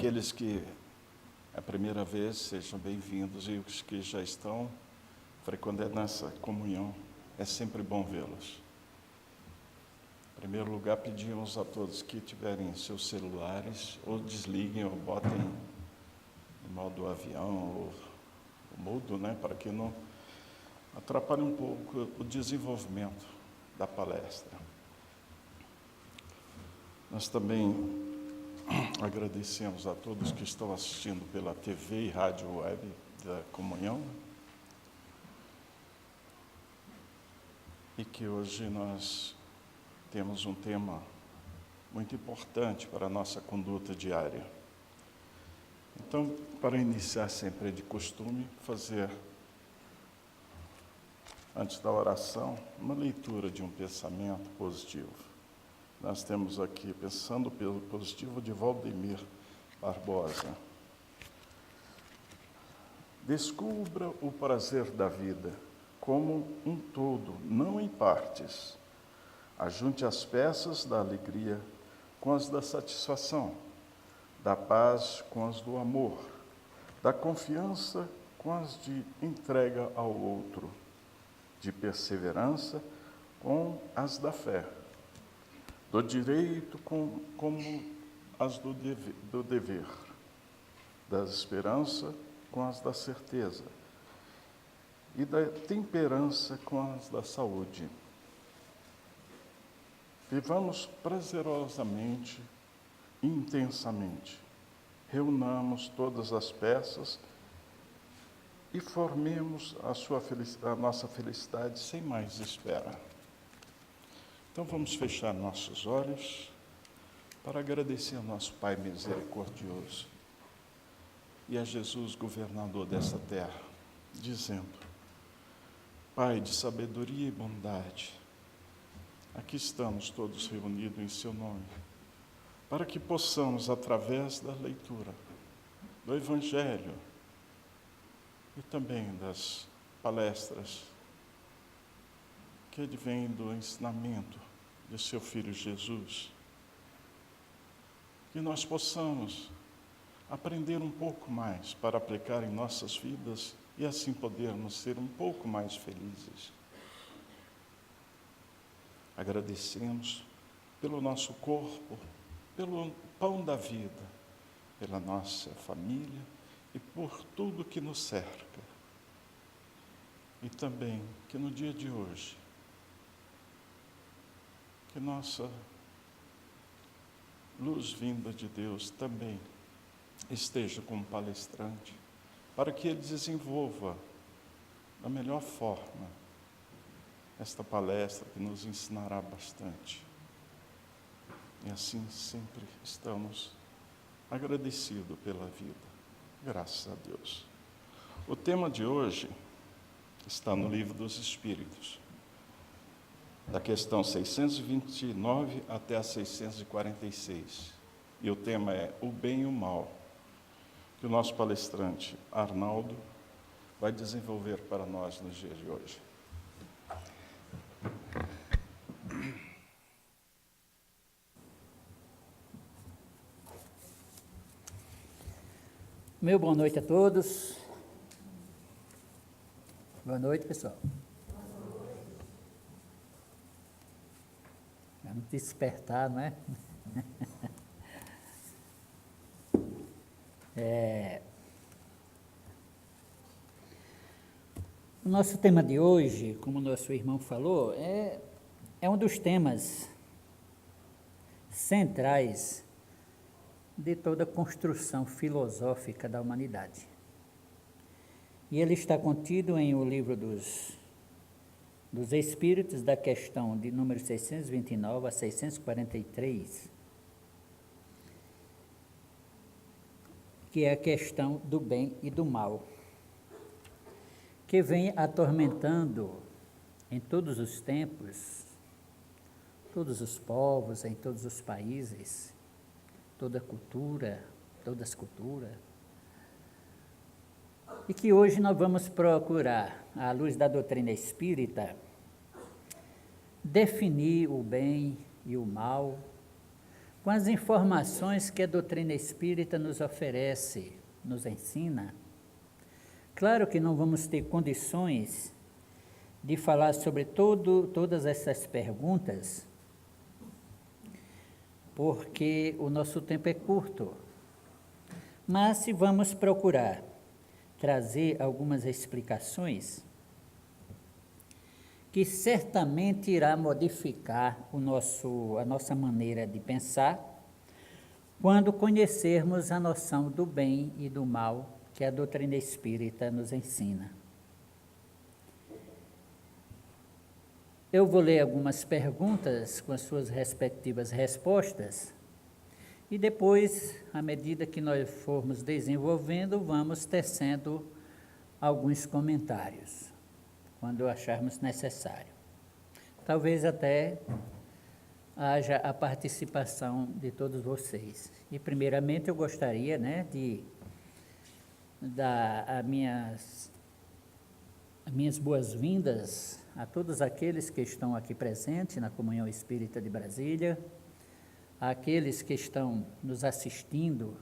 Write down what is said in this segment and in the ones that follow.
Aqueles que é a primeira vez, sejam bem-vindos, e os que já estão frequentando essa comunhão, é sempre bom vê-los. Em primeiro lugar, pedimos a todos que tiverem seus celulares, ou desliguem ou botem em modo avião, ou mudo, para que não atrapalhe um pouco o desenvolvimento da palestra. Nós também agradecemos a todos que estão assistindo pela TV e rádio web da comunhão, e que hoje nós temos um tema muito importante para a nossa conduta diária. Então, para iniciar sempre de costume, fazer, antes da oração, uma leitura de um pensamento positivo. Nós temos aqui, pensando pelo positivo, de Valdemir Barbosa. Descubra o prazer da vida como um todo, não em partes. Ajunte as peças da alegria com as da satisfação, da paz com as do amor, da confiança com as de entrega ao outro, de perseverança com as da fé, do direito como as do dever, da esperança com as da certeza e da temperança com as da saúde. Vivamos prazerosamente e intensamente, reunamos todas as peças e formemos a nossa felicidade sem mais espera. Então vamos fechar nossos olhos para agradecer ao nosso Pai misericordioso e a Jesus, governador dessa terra, dizendo: Pai de sabedoria e bondade, aqui estamos todos reunidos em seu nome, para que possamos, através da leitura do Evangelho e também das palestras que advêm do ensinamento de seu Filho Jesus, que nós possamos aprender um pouco mais para aplicar em nossas vidas e assim podermos ser um pouco mais felizes. Agradecemos pelo nosso corpo, pelo pão da vida, pela nossa família e por tudo que nos cerca. E também que no dia de hoje, que nossa luz vinda de Deus também esteja como palestrante, para que ele desenvolva da melhor forma esta palestra que nos ensinará bastante. E assim sempre estamos agradecidos pela vida. Graças a Deus. O tema de hoje está no Livro dos Espíritos, da questão 629 até a 646. E o tema é o bem e o mal, que o nosso palestrante Arnaldo vai desenvolver para nós nos dias de hoje. Meu boa noite a todos. Boa noite, pessoal. Vamos despertar, não é? O nosso tema de hoje, como o nosso irmão falou, é um dos temas centrais de toda a construção filosófica da humanidade. E ele está contido em o livro dos Espíritos, da questão de número 629 a 643, que é a questão do bem e do mal, que vem atormentando em todos os tempos, todos os povos, em todos os países, toda cultura, todas as culturas, e que hoje nós vamos procurar, à luz da doutrina espírita, definir o bem e o mal, com as informações que a doutrina espírita nos oferece, nos ensina. Claro que não vamos ter condições de falar sobre todas essas perguntas, porque o nosso tempo é curto. Mas se vamos procurar trazer algumas explicações, que certamente irá modificar a nossa maneira de pensar, quando conhecermos a noção do bem e do mal que a doutrina espírita nos ensina. Eu vou ler algumas perguntas com as suas respectivas respostas, e depois, à medida que nós formos desenvolvendo, vamos tecendo alguns comentários, quando acharmos necessário. Talvez até haja a participação de todos vocês. E, primeiramente, eu gostaria, de dar as minhas boas-vindas a todos aqueles que estão aqui presentes na Comunhão Espírita de Brasília, àqueles que estão nos assistindo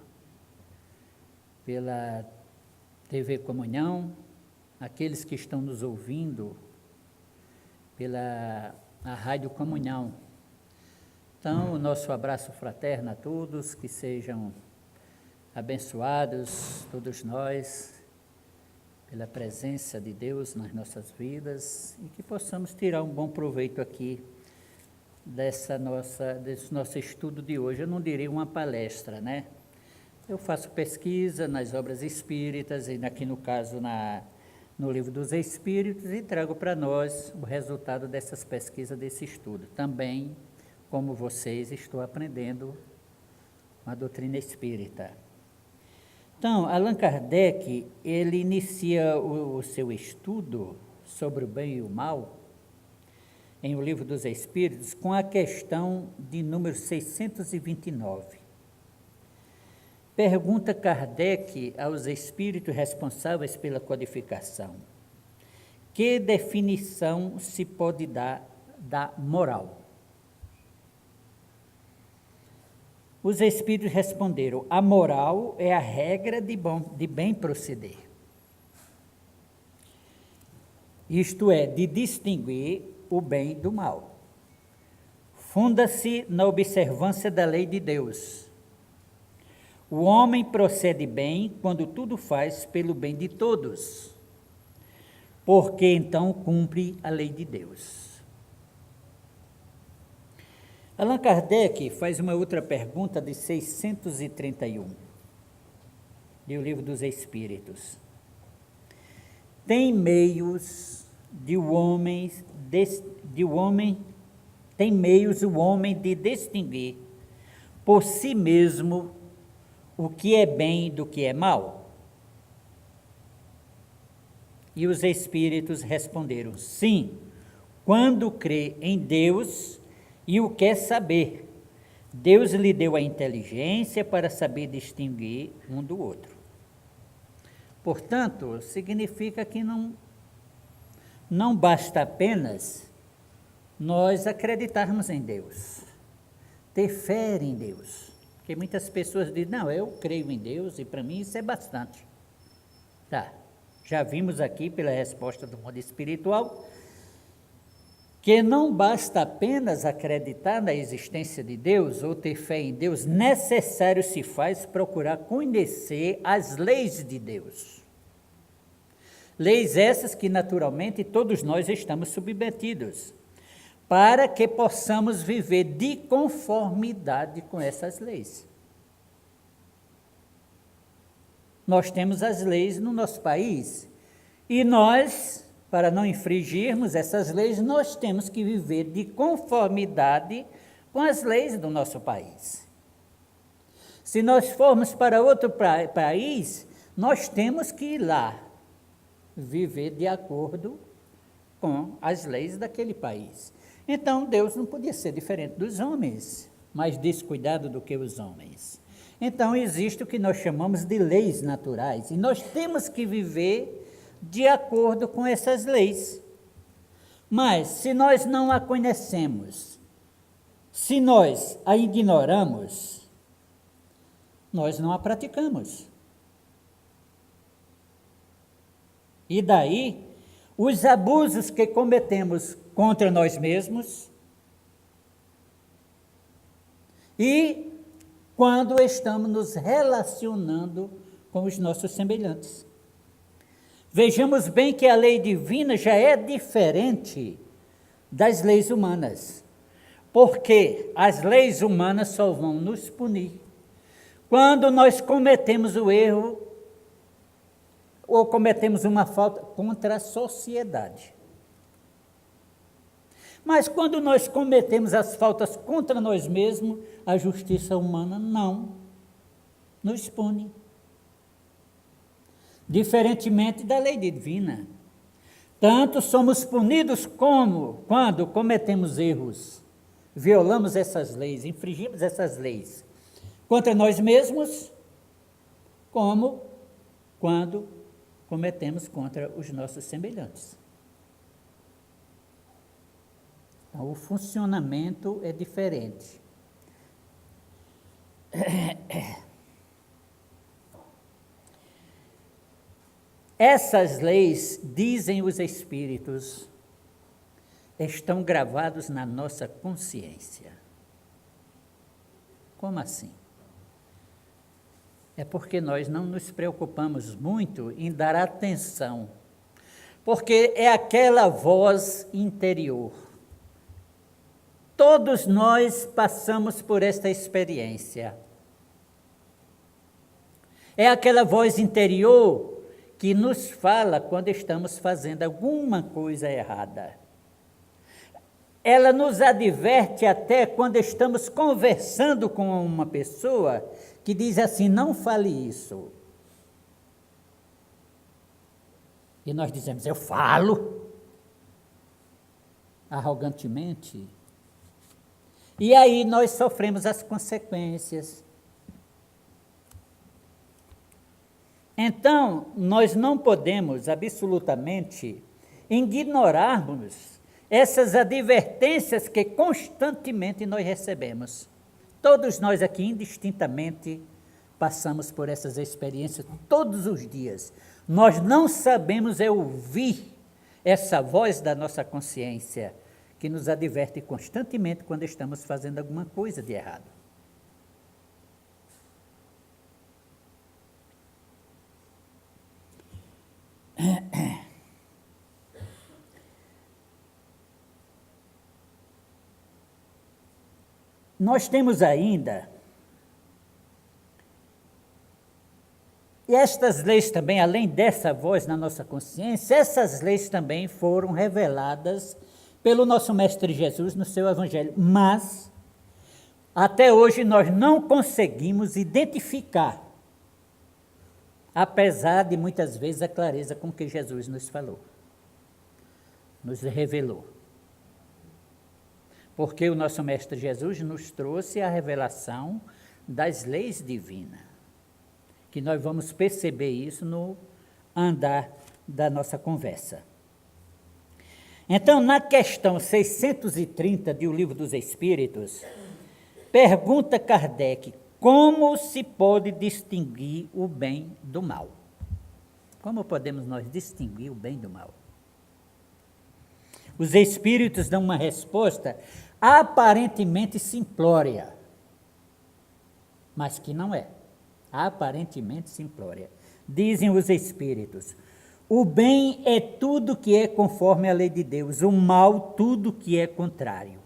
pela TV Comunhão, aqueles que estão nos ouvindo pela Rádio Comunhão. Então, o nosso abraço fraterno a todos, que sejam abençoados, todos nós, pela presença de Deus nas nossas vidas, e que possamos tirar um bom proveito aqui desse nosso estudo de hoje. Eu não diria uma palestra, Eu faço pesquisa nas obras espíritas, e aqui no caso no Livro dos Espíritos, e trago para nós o resultado dessas pesquisas, desse estudo. Também, como vocês, estou aprendendo a doutrina espírita. Então, Allan Kardec, ele inicia o seu estudo sobre o bem e o mal, em O Livro dos Espíritos, com a questão de número 629. Pergunta Kardec aos espíritos responsáveis pela codificação: que definição se pode dar da moral? Os espíritos responderam: a moral é a regra de bem proceder. Isto é, de distinguir o bem do mal. Funda-se na observância da lei de Deus. O homem procede bem quando tudo faz pelo bem de todos, porque então cumpre a lei de Deus. Allan Kardec faz uma outra pergunta de 631, do Livro dos Espíritos. Tem meios o homem de distinguir por si mesmo o que é bem do que é mal? E os espíritos responderam: sim, quando crê em Deus e o quer saber. Deus lhe deu a inteligência para saber distinguir um do outro. Portanto, significa que não basta apenas nós acreditarmos em Deus, ter fé em Deus. Porque muitas pessoas dizem: não, eu creio em Deus e para mim isso é bastante. Tá, já vimos aqui pela resposta do mundo espiritual que não basta apenas acreditar na existência de Deus ou ter fé em Deus, necessário se faz procurar conhecer as leis de Deus. Leis essas que naturalmente todos nós estamos submetidos, para que possamos viver de conformidade com essas leis. Nós temos as leis no nosso país, e nós, para não infringirmos essas leis, nós temos que viver de conformidade com as leis do nosso país. Se nós formos para outro país, nós temos que ir lá viver de acordo com as leis daquele país. Então, Deus não podia ser diferente dos homens, mais descuidado do que os homens. Então, existe o que nós chamamos de leis naturais, e nós temos que viver de acordo com essas leis. Mas, se nós não a conhecemos, Se nós a ignoramos, nós não a praticamos. E daí, os abusos que cometemos contra nós mesmos e quando estamos nos relacionando com os nossos semelhantes. Vejamos bem que a lei divina já é diferente das leis humanas, porque as leis humanas só vão nos punir quando nós cometemos o erro ou cometemos uma falta contra a sociedade. Mas quando nós cometemos as faltas contra nós mesmos, a justiça humana não nos pune. Diferentemente da lei divina. Tanto somos punidos como quando cometemos erros, violamos essas leis, infringimos essas leis contra nós mesmos, como quando cometemos contra os nossos semelhantes. Então, o funcionamento é diferente. Essas leis, dizem os Espíritos, estão gravados na nossa consciência. Como assim? É porque nós não nos preocupamos muito em dar atenção, porque é aquela voz interior. Todos nós passamos por esta experiência. É aquela voz interior que nos fala quando estamos fazendo alguma coisa errada. Ela nos adverte até quando estamos conversando com uma pessoa que diz assim, não fale isso. E nós dizemos, eu falo, arrogantemente. E aí nós sofremos as consequências. Então, nós não podemos absolutamente ignorarmos essas advertências que constantemente nós recebemos. Todos nós aqui, indistintamente, passamos por essas experiências todos os dias. Nós não sabemos ouvir essa voz da nossa consciência, que nos adverte constantemente quando estamos fazendo alguma coisa de errado. Nós temos ainda, e estas leis também, além dessa voz na nossa consciência, essas leis também foram reveladas pelo nosso Mestre Jesus no seu Evangelho, mas até hoje nós não conseguimos identificar, apesar de muitas vezes a clareza com que Jesus nos falou, nos revelou. Porque o nosso Mestre Jesus nos trouxe a revelação das leis divinas, que nós vamos perceber isso no andar da nossa conversa. Então, na questão 630 do Livro dos Espíritos, pergunta Kardec, como se pode distinguir o bem do mal? Como podemos nós distinguir o bem do mal? Os Espíritos dão uma resposta aparentemente simplória, mas que não é. Aparentemente simplória. Dizem os Espíritos, o bem é tudo que é conforme a lei de Deus, o mal tudo que é contrário.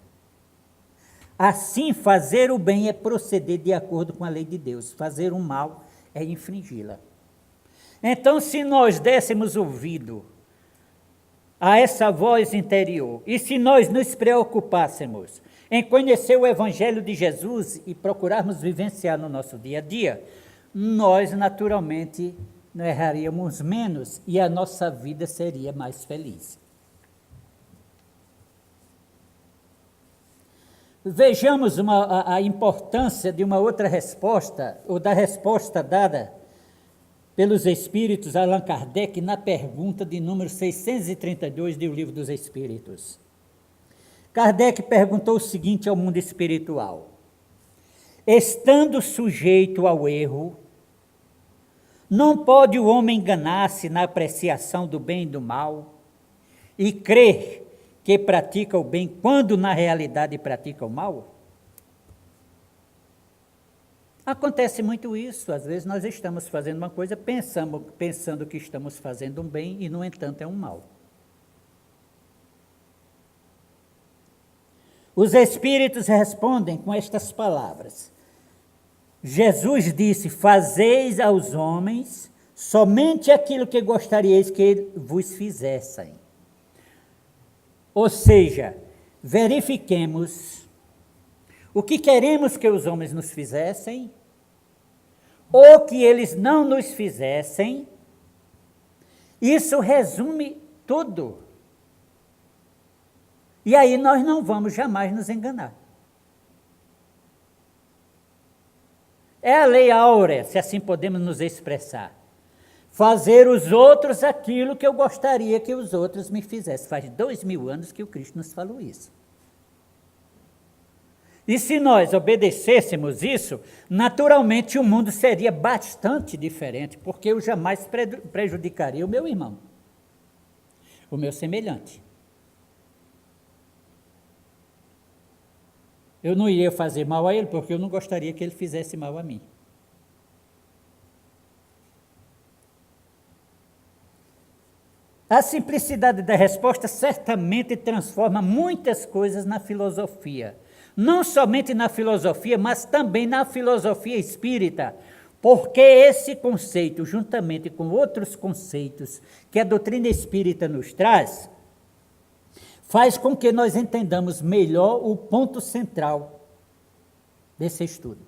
Assim, fazer o bem é proceder de acordo com a lei de Deus, fazer o mal é infringi-la. Então, se nós dessemos ouvido a essa voz interior, e se nós nos preocupássemos em conhecer o Evangelho de Jesus e procurarmos vivenciar no nosso dia a dia, nós naturalmente não erraríamos menos e a nossa vida seria mais feliz. Vejamos a importância de uma outra resposta, ou da resposta dada pelos Espíritos a Allan Kardec na pergunta de número 632 do Livro dos Espíritos. Kardec perguntou o seguinte ao mundo espiritual: estando sujeito ao erro, não pode o homem enganar-se na apreciação do bem e do mal e crer que pratica o bem quando na realidade pratica o mal? Acontece muito isso. Às vezes nós estamos fazendo uma coisa pensando que estamos fazendo um bem e, no entanto, é um mal. Os espíritos respondem com estas palavras. Jesus disse: fazeis aos homens somente aquilo que gostaríeis que vos fizessem. Ou seja, verifiquemos o que queremos que os homens nos fizessem, ou que eles não nos fizessem. Isso resume tudo. E aí nós não vamos jamais nos enganar. É a lei áurea, se assim podemos nos expressar. Fazer os outros aquilo que eu gostaria que os outros me fizessem. Faz 2000 anos que o Cristo nos falou isso. E se nós obedecêssemos isso, naturalmente o mundo seria bastante diferente, porque eu jamais prejudicaria o meu irmão, o meu semelhante. Eu não iria fazer mal a ele, porque eu não gostaria que ele fizesse mal a mim. A simplicidade da resposta certamente transforma muitas coisas na filosofia. Não somente na filosofia, mas também na filosofia espírita, porque esse conceito, juntamente com outros conceitos que a doutrina espírita nos traz, faz com que nós entendamos melhor o ponto central desse estudo.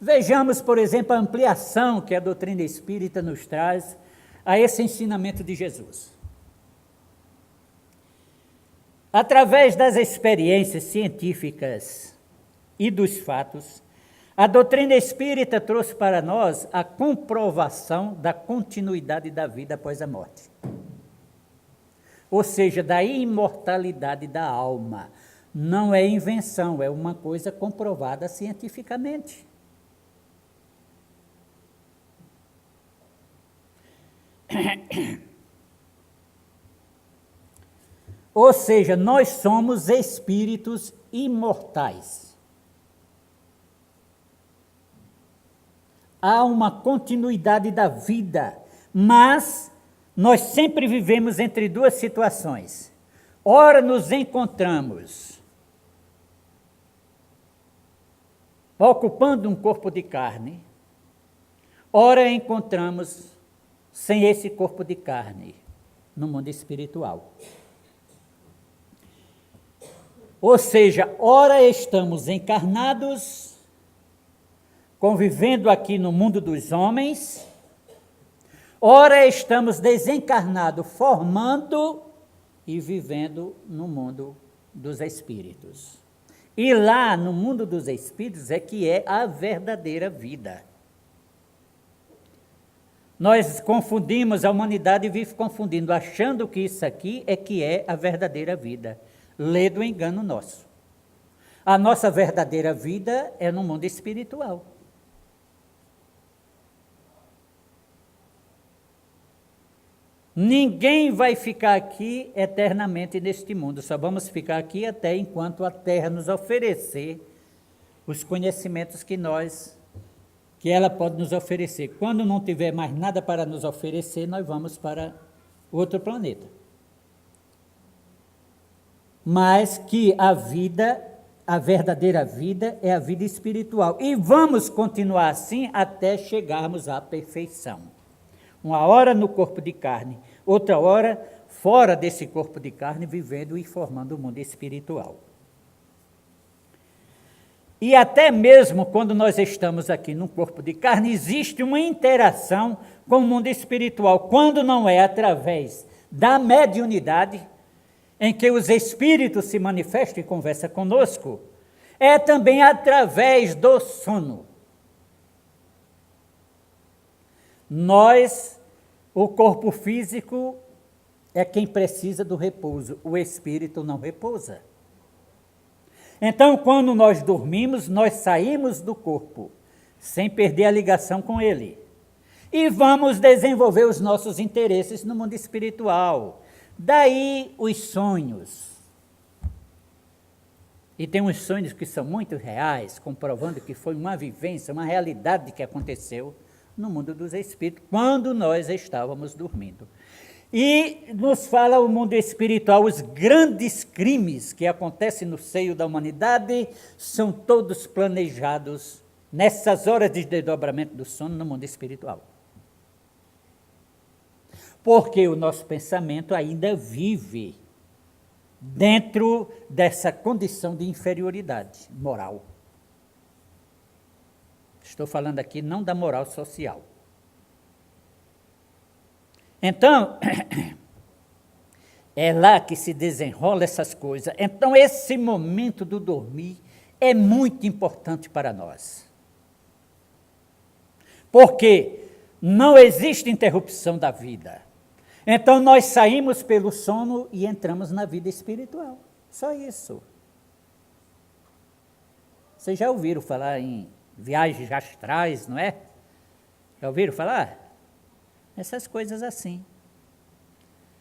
Vejamos, por exemplo, a ampliação que a doutrina espírita nos traz a esse ensinamento de Jesus. Através das experiências científicas e dos fatos, a doutrina espírita trouxe para nós a comprovação da continuidade da vida após a morte. Ou seja, da imortalidade da alma. Não é invenção, é uma coisa comprovada cientificamente. Ou seja, nós somos espíritos imortais. Há uma continuidade da vida, mas nós sempre vivemos entre duas situações. Ora nos encontramos ocupando um corpo de carne, ora encontramos sem esse corpo de carne no mundo espiritual. Ou seja, ora estamos encarnados, convivendo aqui no mundo dos homens, ora estamos desencarnados, formando e vivendo no mundo dos espíritos. E lá no mundo dos espíritos é que é a verdadeira vida. Nós confundimos, a humanidade vive confundindo, achando que isso aqui é que é a verdadeira vida. Lê do engano nosso. A nossa verdadeira vida é no mundo espiritual. Ninguém vai ficar aqui eternamente neste mundo, só vamos ficar aqui até enquanto a Terra nos oferecer os conhecimentos que ela pode nos oferecer. Quando não tiver mais nada para nos oferecer, nós vamos para outro planeta. Mas que a vida, a verdadeira vida, é a vida espiritual. E vamos continuar assim até chegarmos à perfeição. Uma hora no corpo de carne, outra hora fora desse corpo de carne, vivendo e formando o mundo espiritual. E até mesmo quando nós estamos aqui num corpo de carne, existe uma interação com o mundo espiritual, quando não é através da mediunidade, em que os espíritos se manifestam e conversam conosco, é também através do sono. Nós, o corpo físico, é quem precisa do repouso, o espírito não repousa. Então, quando nós dormimos, nós saímos do corpo, sem perder a ligação com ele. E vamos desenvolver os nossos interesses no mundo espiritual. Daí os sonhos. E tem uns sonhos que são muito reais, comprovando que foi uma vivência, uma realidade que aconteceu no mundo dos espíritos, quando nós estávamos dormindo. E nos fala o mundo espiritual, os grandes crimes que acontecem no seio da humanidade são todos planejados nessas horas de desdobramento do sono no mundo espiritual. Porque o nosso pensamento ainda vive dentro dessa condição de inferioridade moral. Estou falando aqui não da moral social. Então, é lá que se desenrola essas coisas. Então, esse momento do dormir é muito importante para nós. Porque não existe interrupção da vida. Então, nós saímos pelo sono e entramos na vida espiritual. Só isso. Vocês já ouviram falar em viagens astrais, não é? Já ouviram falar? Essas coisas assim.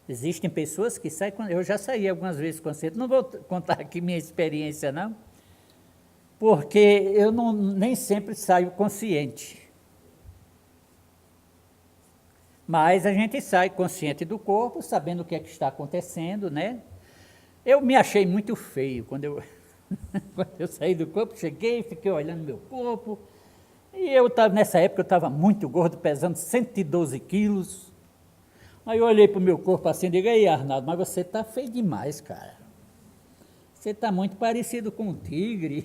Existem pessoas que saem, eu já saí algumas vezes com você, não vou contar aqui minha experiência não, porque eu nem sempre saio consciente. Mas a gente sai consciente do corpo, sabendo o que é que está acontecendo, né? Eu me achei muito feio quando eu saí do corpo, cheguei, fiquei olhando meu corpo. E nessa época eu estava muito gordo, pesando 112 quilos. Aí eu olhei para o meu corpo assim e digo, aí Arnaldo, mas você está feio demais, cara. Você está muito parecido com um tigre.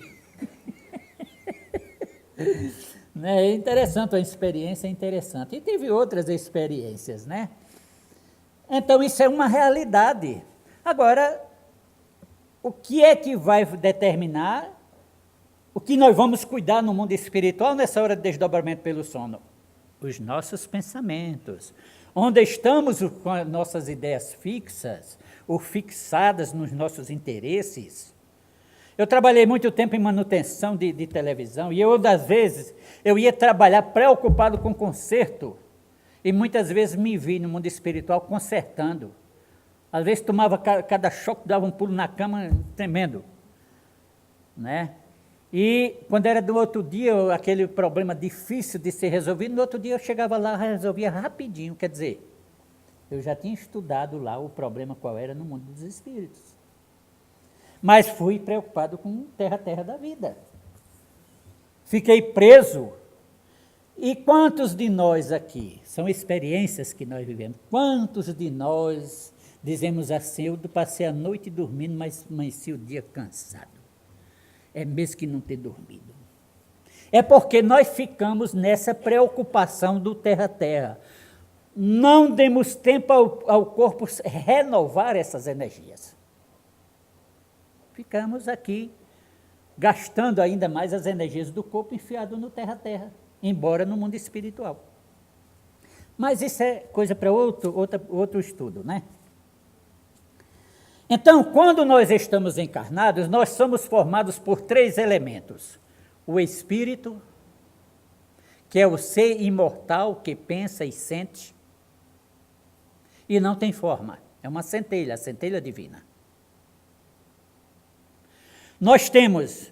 Né? É interessante, a experiência é interessante. E tive outras experiências, né? Então isso é uma realidade. Agora, o que é que vai determinar o que nós vamos cuidar no mundo espiritual nessa hora de desdobramento pelo sono? Os nossos pensamentos. Onde estamos com as nossas ideias fixas, ou fixadas nos nossos interesses. Eu trabalhei muito tempo em manutenção de televisão, e das vezes, eu ia trabalhar preocupado com conserto, e muitas vezes me vi no mundo espiritual consertando. Às vezes tomava cada choque, dava um pulo na cama tremendo, né? E quando era do outro dia, aquele problema difícil de ser resolvido, no outro dia eu chegava lá e resolvia rapidinho, quer dizer, eu já tinha estudado lá o problema qual era no mundo dos espíritos. Mas fui preocupado com terra da vida. Fiquei preso. E quantos de nós aqui, são experiências que nós vivemos, quantos de nós dizemos assim, eu passei a noite dormindo, mas amanheci o dia cansado. É mesmo que não ter dormido. É porque nós ficamos nessa preocupação do terra. Não demos tempo ao corpo renovar essas energias. Ficamos aqui gastando ainda mais as energias do corpo enfiado no terra, embora no mundo espiritual. Mas isso é coisa para outro estudo, né? Então, quando nós estamos encarnados, nós somos formados por 3 elementos. O espírito, que é o ser imortal que pensa e sente, e não tem forma, é uma centelha, a centelha divina. Nós temos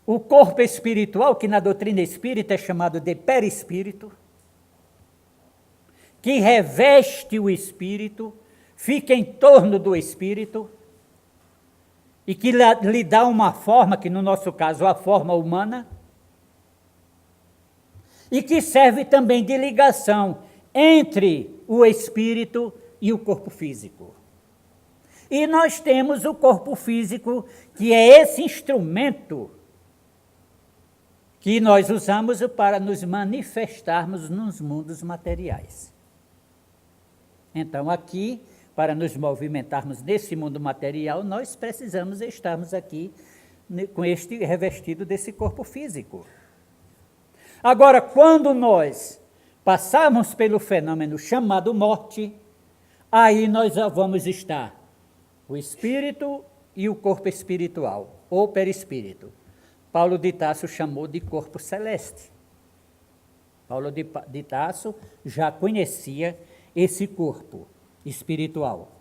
o corpo espiritual, que na doutrina espírita é chamado de perispírito, que reveste o espírito, fica em torno do espírito e que lhe dá uma forma, que no nosso caso a forma humana, e que serve também de ligação entre o espírito e o corpo físico. E nós temos o corpo físico, que é esse instrumento que nós usamos para nos manifestarmos nos mundos materiais. Então, aqui, para nos movimentarmos nesse mundo material, nós precisamos estarmos aqui com este revestido desse corpo físico. Agora, quando nós passarmos pelo fenômeno chamado morte, aí nós já vamos estar o espírito e o corpo espiritual, ou perispírito. Paulo de Tarso chamou de corpo celeste. Paulo de Tarso já conhecia esse corpo espiritual.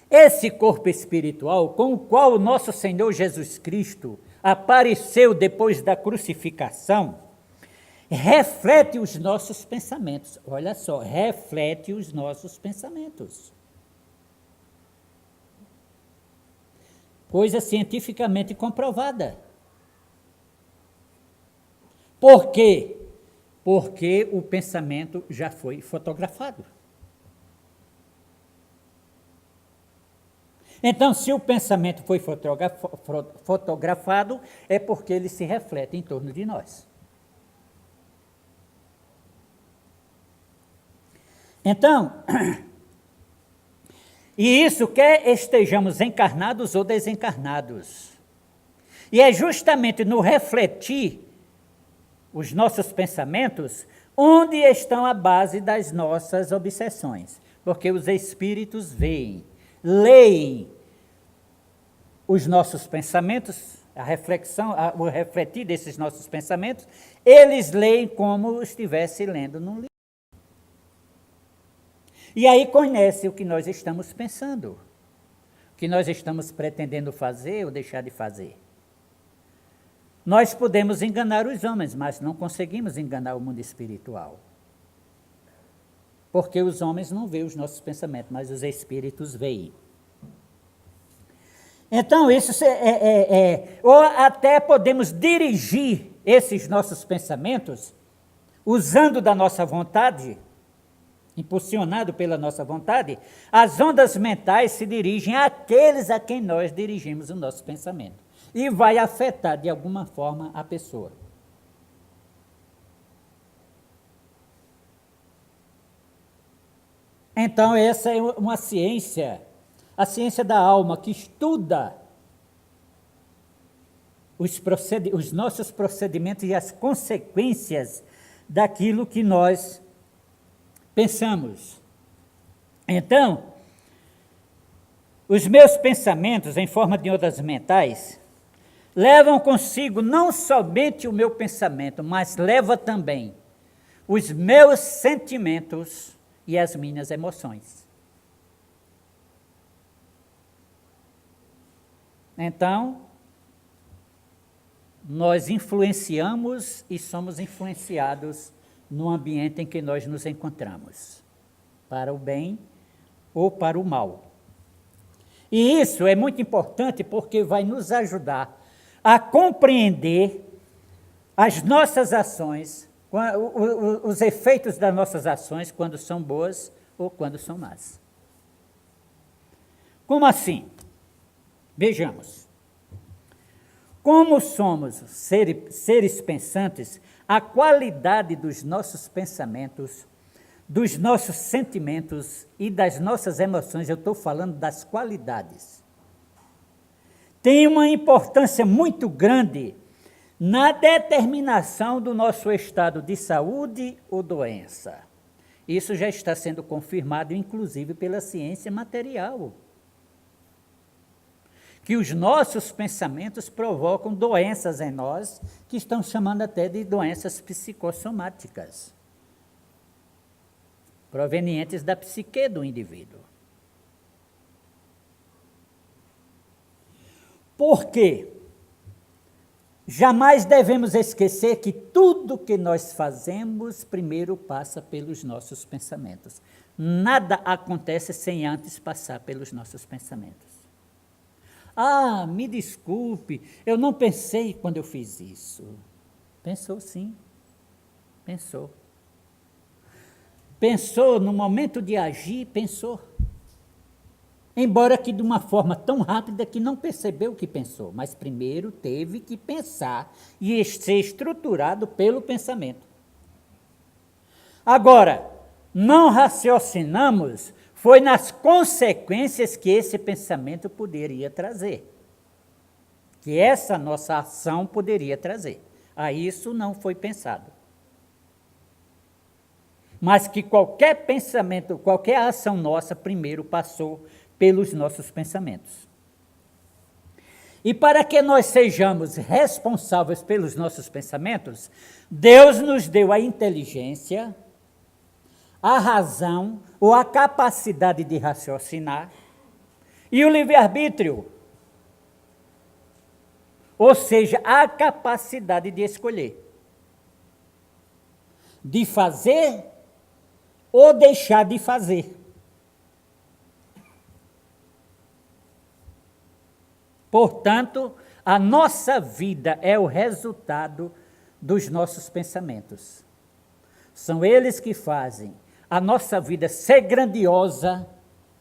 Esse corpo espiritual, com o qual o nosso Senhor Jesus Cristo apareceu depois da crucificação, reflete os nossos pensamentos. Olha só, reflete os nossos pensamentos. Coisa cientificamente comprovada. Por quê? Porque o pensamento já foi fotografado. Então, se o pensamento foi fotografado, é porque ele se reflete em torno de nós. Então, e isso quer estejamos encarnados ou desencarnados. E é justamente no refletir os nossos pensamentos onde estão a base das nossas obsessões. Porque os espíritos veem, leem os nossos pensamentos, a reflexão, o refletir desses nossos pensamentos, eles leem como estivesse lendo num livro. E aí conhece o que nós estamos pensando, o que nós estamos pretendendo fazer ou deixar de fazer. Nós podemos enganar os homens, mas não conseguimos enganar o mundo espiritual. Porque os homens não veem os nossos pensamentos, mas os espíritos veem. Então, isso ou até podemos dirigir esses nossos pensamentos, usando da nossa vontade, impulsionado pela nossa vontade, as ondas mentais se dirigem àqueles a quem nós dirigimos o nosso pensamento. E vai afetar, de alguma forma, a pessoa. Então, essa é uma ciência, a ciência da alma, que estuda os nossos procedimentos e as consequências daquilo que nós pensamos. Então, os meus pensamentos, em forma de ondas mentais, levam consigo não somente o meu pensamento, mas leva também os meus sentimentos e as minhas emoções. Então, nós influenciamos e somos influenciados no ambiente em que nós nos encontramos, para o bem ou para o mal. E isso é muito importante porque vai nos ajudar a compreender as nossas ações, os efeitos das nossas ações, quando são boas ou quando são más. Como assim? Vejamos. Como somos seres pensantes, a qualidade dos nossos pensamentos, dos nossos sentimentos e das nossas emoções, eu estou falando das qualidades, tem uma importância muito grande na determinação do nosso estado de saúde ou doença. Isso já está sendo confirmado, inclusive, pela ciência material. Que os nossos pensamentos provocam doenças em nós, que estão chamando até de doenças psicossomáticas, provenientes da psique do indivíduo. Por quê? Jamais devemos esquecer que tudo que nós fazemos primeiro passa pelos nossos pensamentos. Nada acontece sem antes passar pelos nossos pensamentos. Ah, me desculpe, eu não pensei quando eu fiz isso. Pensou sim, pensou. Pensou no momento de agir, pensou. Embora que de uma forma tão rápida que não percebeu o que pensou, mas primeiro teve que pensar e ser estruturado pelo pensamento. Agora, não raciocinamos, foi nas consequências que esse pensamento poderia trazer, que essa nossa ação poderia trazer. A isso não foi pensado. mas que qualquer pensamento, qualquer ação nossa, primeiro passou pelos nossos pensamentos. E para que nós sejamos responsáveis pelos nossos pensamentos, Deus nos deu a inteligência, a razão ou a capacidade de raciocinar e o livre-arbítrio, ou seja, a capacidade de escolher, de fazer ou deixar de fazer. Portanto, a nossa vida é o resultado dos nossos pensamentos. São eles que fazem a nossa vida ser grandiosa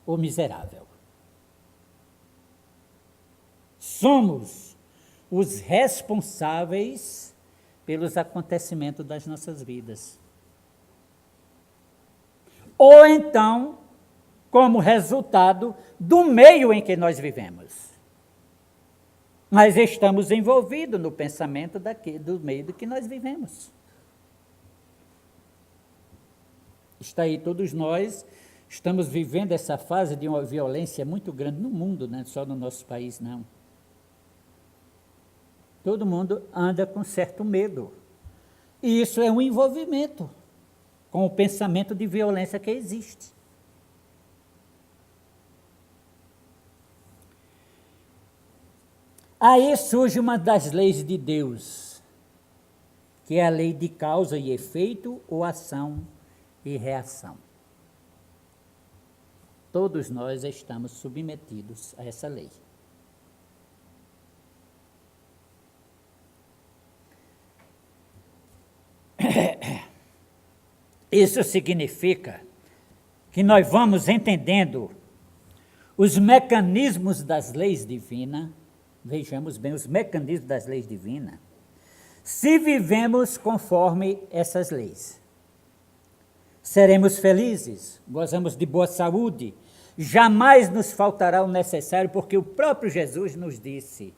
ou miserável. Somos os responsáveis pelos acontecimentos das nossas vidas. Ou então, como resultado do meio em que nós vivemos. Mas estamos envolvidos no pensamento do meio do que nós vivemos. Está aí, todos nós estamos vivendo essa fase de uma violência muito grande no mundo, não é só no nosso país, não. Todo mundo anda com certo medo. E isso é um envolvimento com o pensamento de violência que existe. Aí surge uma das leis de Deus, que é a lei de causa e efeito, ou ação e reação. Todos nós estamos submetidos a essa lei. Isso significa que nós vamos entendendo os mecanismos das leis divinas. Vejamos bem os mecanismos das leis divinas, se vivemos conforme essas leis. Seremos felizes, gozamos de boa saúde, jamais nos faltará o necessário, porque o próprio Jesus nos disse: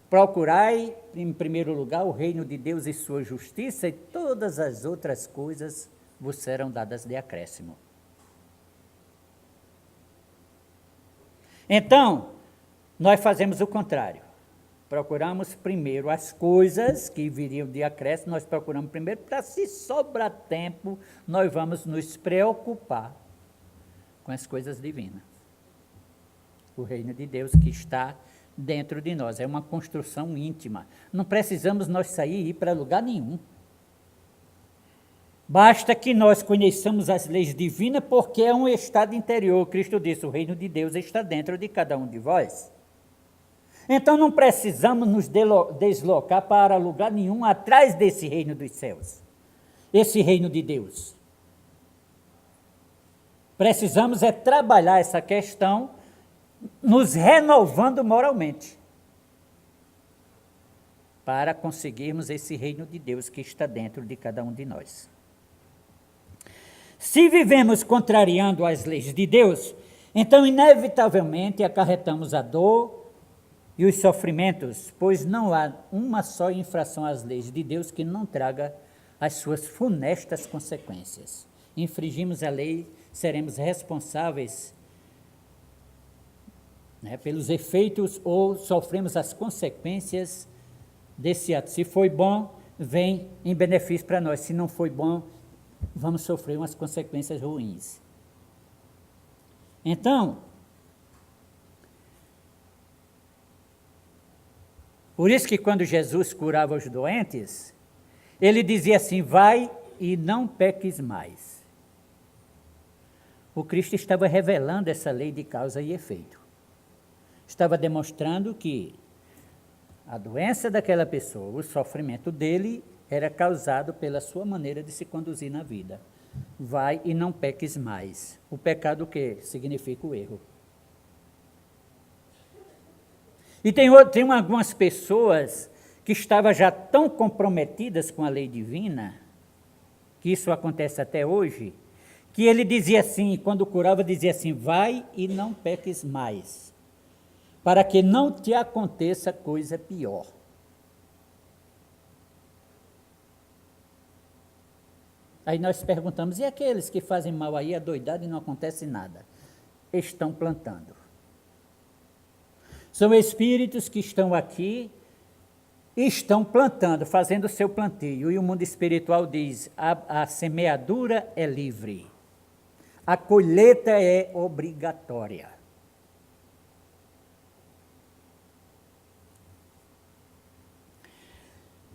procurai, em primeiro lugar, o reino de Deus e sua justiça, e todas as outras coisas vos serão dadas de acréscimo. Então, nós fazemos o contrário. Procuramos primeiro as coisas que viriam de acréscimo, nós procuramos primeiro, para se sobrar tempo, nós vamos nos preocupar com as coisas divinas. O reino de Deus que está dentro de nós, é uma construção íntima. Não precisamos nós sair e ir para lugar nenhum. Basta que nós conheçamos as leis divinas, porque é um estado interior. Cristo disse: o reino de Deus está dentro de cada um de vós. Então não precisamos nos deslocar para lugar nenhum atrás desse reino dos céus, esse reino de Deus. Precisamos é trabalhar essa questão, nos renovando moralmente, para conseguirmos esse reino de Deus que está dentro de cada um de nós. Se vivemos contrariando as leis de Deus, então inevitavelmente acarretamos a dor e os sofrimentos, pois não há uma só infração às leis de Deus que não traga as suas funestas consequências. Infringimos a lei, seremos responsáveis, pelos efeitos, ou sofremos as consequências desse ato. Se foi bom, vem em benefício para nós. Se não foi bom, vamos sofrer umas consequências ruins. Então, por isso que quando Jesus curava os doentes, ele dizia assim: vai e não peques mais. O Cristo estava revelando essa lei de causa e efeito. Estava demonstrando que a doença daquela pessoa, o sofrimento dele, era causado pela sua maneira de se conduzir na vida. Vai e não peques mais. O pecado o quê? Significa o erro. E tem algumas pessoas que estavam já tão comprometidas com a lei divina, que isso acontece até hoje, que ele dizia assim, quando curava, dizia assim: vai e não peques mais, para que não te aconteça coisa pior. Aí nós perguntamos, e aqueles que fazem mal aí, adoidado e não acontece nada? Estão plantando. São espíritos que estão aqui e estão plantando, fazendo o seu plantio. E o mundo espiritual diz, a semeadura é livre, a colheita é obrigatória.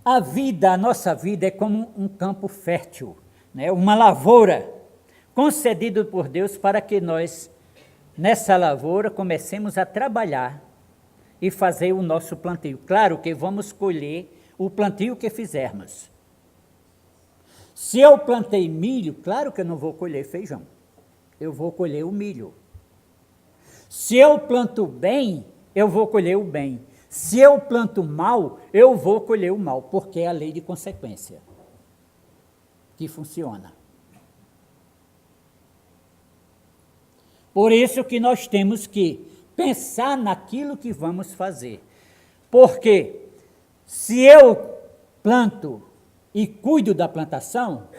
A nossa vida é como um campo fértil, né? Uma lavoura concedida por Deus para que nós, nessa lavoura, comecemos a trabalhar e fazer o nosso plantio. Claro que vamos colher o plantio que fizermos. Se eu plantei milho, claro que eu não vou colher feijão. Eu vou colher o milho. Se eu planto bem, eu vou colher o bem. Se eu planto mal, eu vou colher o mal, porque é a lei de consequência que funciona. Por isso que nós temos que pensar naquilo que vamos fazer. Porque se eu planto e cuido da plantação,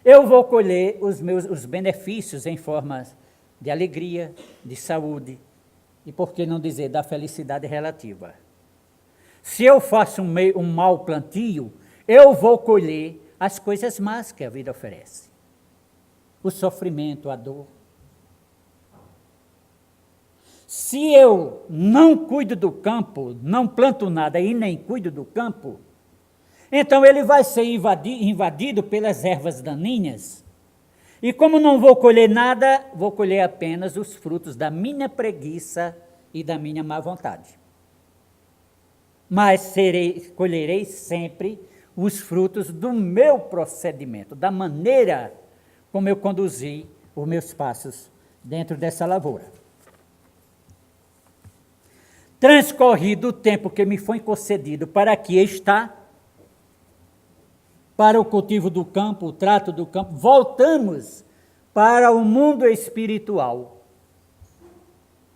eu vou colher os benefícios em forma de alegria, de saúde, e por que não dizer da felicidade relativa. Se eu faço um mau plantio, eu vou colher as coisas más que a vida oferece. O sofrimento, a dor. Se eu não cuido do campo, não planto nada e nem cuido do campo, então ele vai ser invadido pelas ervas daninhas. E como não vou colher nada, vou colher apenas os frutos da minha preguiça e da minha má vontade. Mas colherei sempre os frutos do meu procedimento, da maneira como eu conduzi os meus passos dentro dessa lavoura. Transcorrido o tempo que me foi concedido para aqui estar, para o cultivo do campo, o trato do campo, voltamos para o mundo espiritual.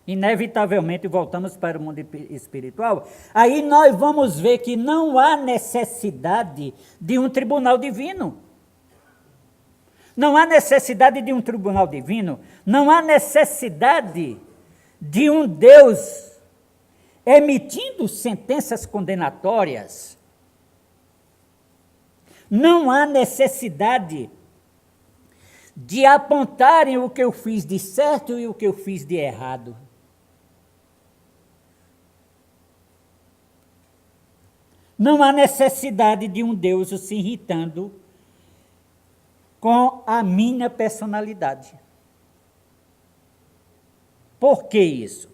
Inevitavelmente voltamos para o mundo espiritual. Aí nós vamos ver que não há necessidade de um tribunal divino. Não há necessidade de um tribunal divino. Não há necessidade de um Deus emitindo sentenças condenatórias. Não há necessidade de apontarem o que eu fiz de certo e o que eu fiz de errado. Não há necessidade de um Deus se irritando com a minha personalidade. Por que isso?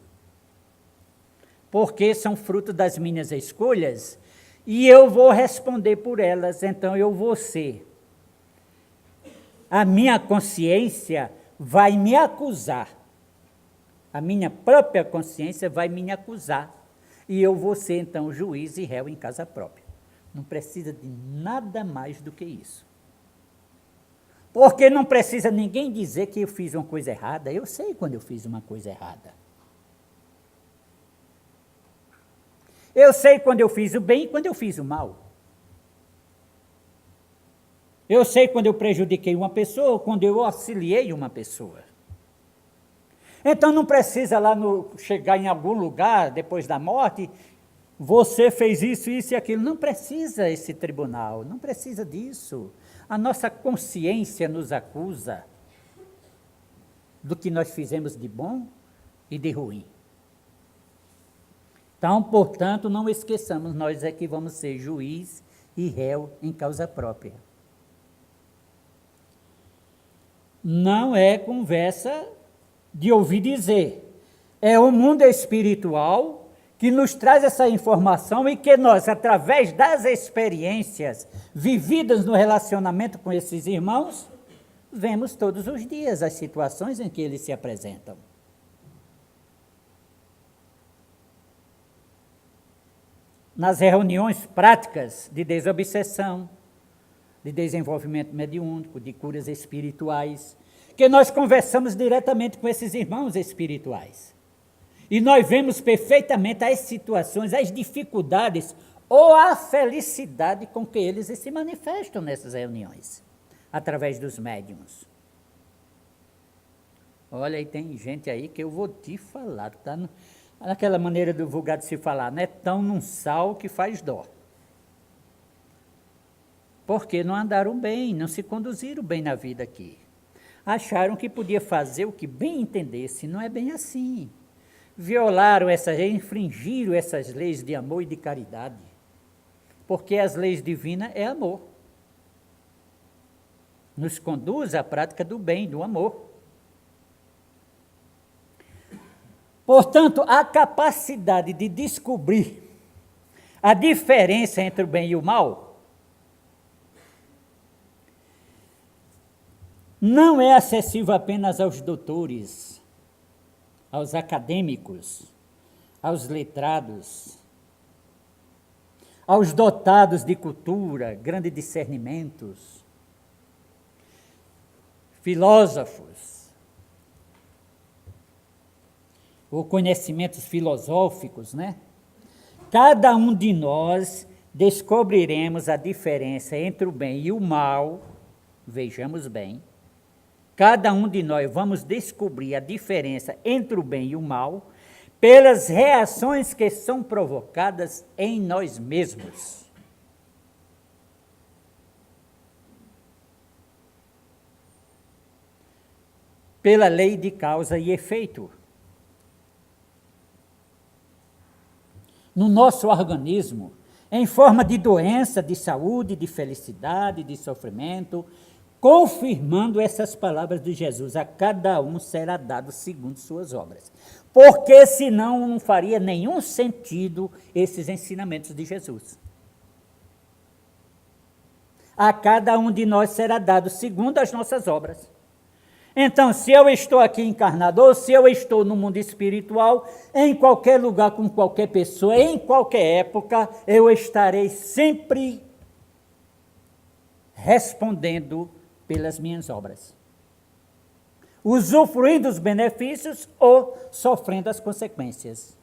Porque são fruto das minhas escolhas e eu vou responder por elas, então eu vou ser. A minha consciência vai me acusar. A minha própria consciência vai me acusar. E eu vou ser, então, juiz e réu em casa própria. Não precisa de nada mais do que isso. Porque não precisa ninguém dizer que eu fiz uma coisa errada. Eu sei quando eu fiz uma coisa errada. Eu sei quando eu fiz o bem e quando eu fiz o mal. Eu sei quando eu prejudiquei uma pessoa ou quando eu auxiliei uma pessoa. Então não precisa lá chegar em algum lugar depois da morte, você fez isso, isso e aquilo. Não precisa esse tribunal, não precisa disso. A nossa consciência nos acusa do que nós fizemos de bom e de ruim. Então, portanto, não esqueçamos, nós é que vamos ser juiz e réu em causa própria. Não é conversa de ouvir dizer. É o mundo espiritual que nos traz essa informação e que nós, através das experiências vividas no relacionamento com esses irmãos, vemos todos os dias as situações em que eles se apresentam. Nas reuniões práticas de desobsessão, de desenvolvimento mediúnico, de curas espirituais, que nós conversamos diretamente com esses irmãos espirituais. E nós vemos perfeitamente as situações, as dificuldades ou a felicidade com que eles se manifestam nessas reuniões, através dos médiuns. Olha, e tem gente aí que eu vou te falar, tá? Naquela maneira do vulgar de se falar, não é tão num sal que faz dó. Porque não andaram bem, não se conduziram bem na vida aqui. Acharam que podia fazer o que bem entendesse, não é bem assim. Violaram infringiram essas leis de amor e de caridade. Porque as leis divinas é amor. Nos conduz à prática do bem, do amor. Portanto, a capacidade de descobrir a diferença entre o bem e o mal não é acessível apenas aos doutores, aos acadêmicos, aos letrados, aos dotados de cultura, grandes discernimentos, filósofos, ou conhecimentos filosóficos, né? Cada um de nós descobriremos a diferença entre o bem e o mal, vejamos bem, cada um de nós vamos descobrir a diferença entre o bem e o mal pelas reações que são provocadas em nós mesmos. Pela lei de causa e efeito. No nosso organismo, em forma de doença, de saúde, de felicidade, de sofrimento, confirmando essas palavras de Jesus: a cada um será dado segundo suas obras. Porque senão não faria nenhum sentido esses ensinamentos de Jesus. A cada um de nós será dado segundo as nossas obras. Então, se eu estou aqui encarnado, ou se eu estou no mundo espiritual, em qualquer lugar, com qualquer pessoa, em qualquer época, eu estarei sempre respondendo pelas minhas obras, usufruindo dos benefícios ou sofrendo as consequências.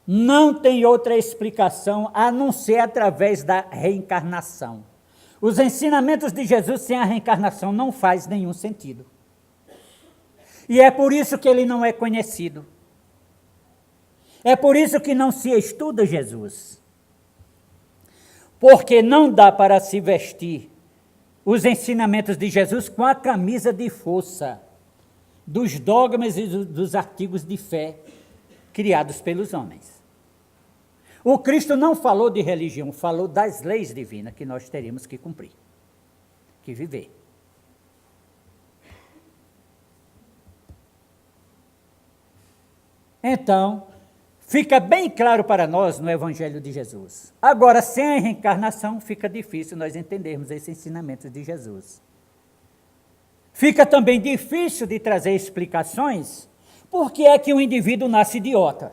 Não tem outra explicação a não ser através da reencarnação. Os ensinamentos de Jesus sem a reencarnação não faz nenhum sentido. E é por isso que ele não é conhecido. É por isso que não se estuda Jesus. Porque não dá para se vestir os ensinamentos de Jesus com a camisa de força dos dogmas e dos artigos de fé criados pelos homens. O Cristo não falou de religião, falou das leis divinas que nós teríamos que cumprir, que viver. Então, fica bem claro para nós no Evangelho de Jesus. Agora, sem a reencarnação, fica difícil nós entendermos esse ensinamento de Jesus. Fica também difícil de trazer explicações por que é que o indivíduo nasce idiota.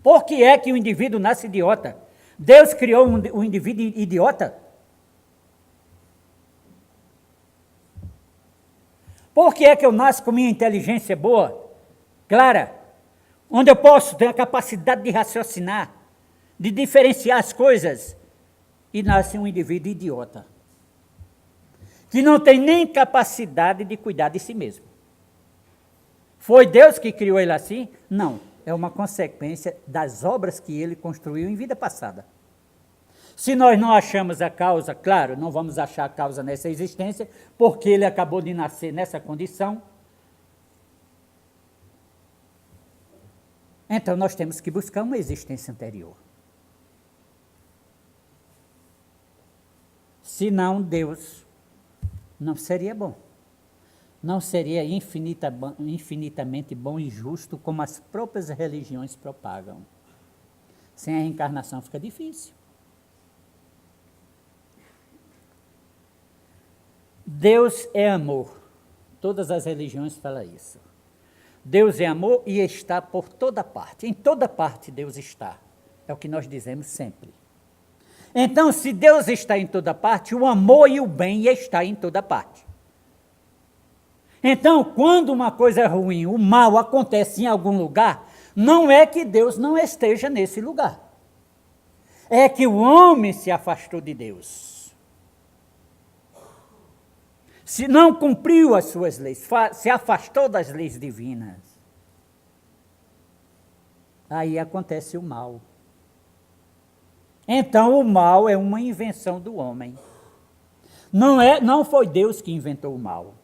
Por que é que o indivíduo nasce idiota? Deus criou um indivíduo idiota? Por que é que eu nasço com minha inteligência boa, clara, onde eu posso ter a capacidade de raciocinar, de diferenciar as coisas, e nasce um indivíduo idiota, que não tem nem capacidade de cuidar de si mesmo? Foi Deus que criou ele assim? Não. É uma consequência das obras que ele construiu em vida passada. Se nós não achamos a causa, claro, não vamos achar a causa nessa existência, porque ele acabou de nascer nessa condição. Então nós temos que buscar uma existência anterior. Senão Deus não seria bom. Não seria infinitamente bom e justo como as próprias religiões propagam. Sem a reencarnação fica difícil. Deus é amor. Todas as religiões falam isso. Deus é amor e está por toda parte. Em toda parte Deus está. É o que nós dizemos sempre. Então, se Deus está em toda parte, o amor e o bem está em toda parte. Então, quando uma coisa é ruim, o mal acontece em algum lugar, Não é que Deus não esteja nesse lugar. É que o homem se afastou de Deus. Se não cumpriu as suas leis, se afastou das leis divinas. Aí acontece o mal. Então o mal é uma invenção do homem. Não foi Deus que inventou o mal.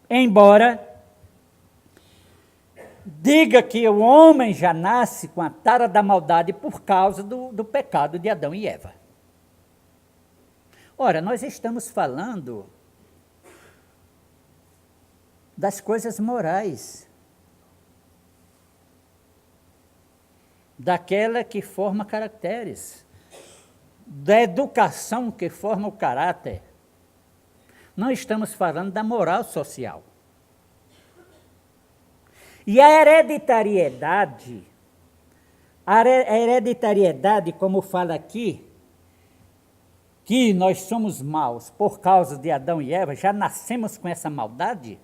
Embora diga que o homem já nasce com a tara da maldade por causa do pecado de Adão e Eva. Ora, nós estamos falando das coisas morais, daquela que forma caracteres, da educação que forma o caráter. Não estamos falando da moral social. E a hereditariedade, como fala aqui, que nós somos maus por causa de Adão e Eva, já nascemos com essa maldade.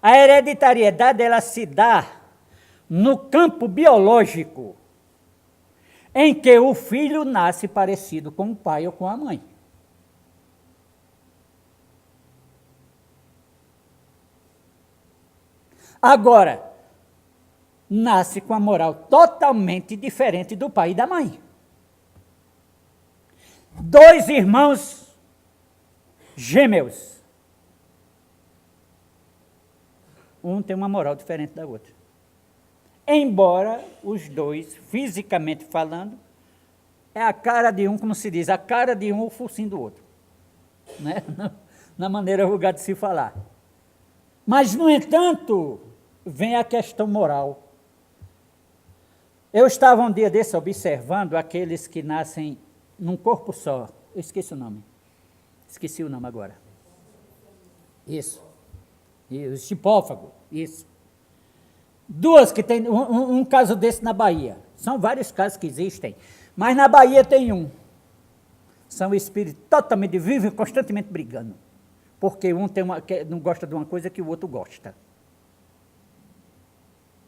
A hereditariedade, ela se dá no campo biológico, em que o filho nasce parecido com o pai ou com a mãe. Agora, nasce com a moral totalmente diferente do pai e da mãe. 2 irmãos gêmeos. Um tem uma moral diferente da outra. Embora os dois, fisicamente falando, é a cara de um, como se diz, a cara de um ou o focinho do outro. Né? Na maneira vulgar de se falar. Mas, no entanto, vem a questão moral. Eu estava um dia desse observando aqueles que nascem num corpo só. Eu esqueci o nome. Esqueci o nome agora. Isso. O chipófago. Isso. 2 que tem um caso desse na Bahia. São vários casos que existem. Mas na Bahia tem um. São espíritos totalmente vivem constantemente brigando. Porque um não gosta de uma coisa que o outro gosta.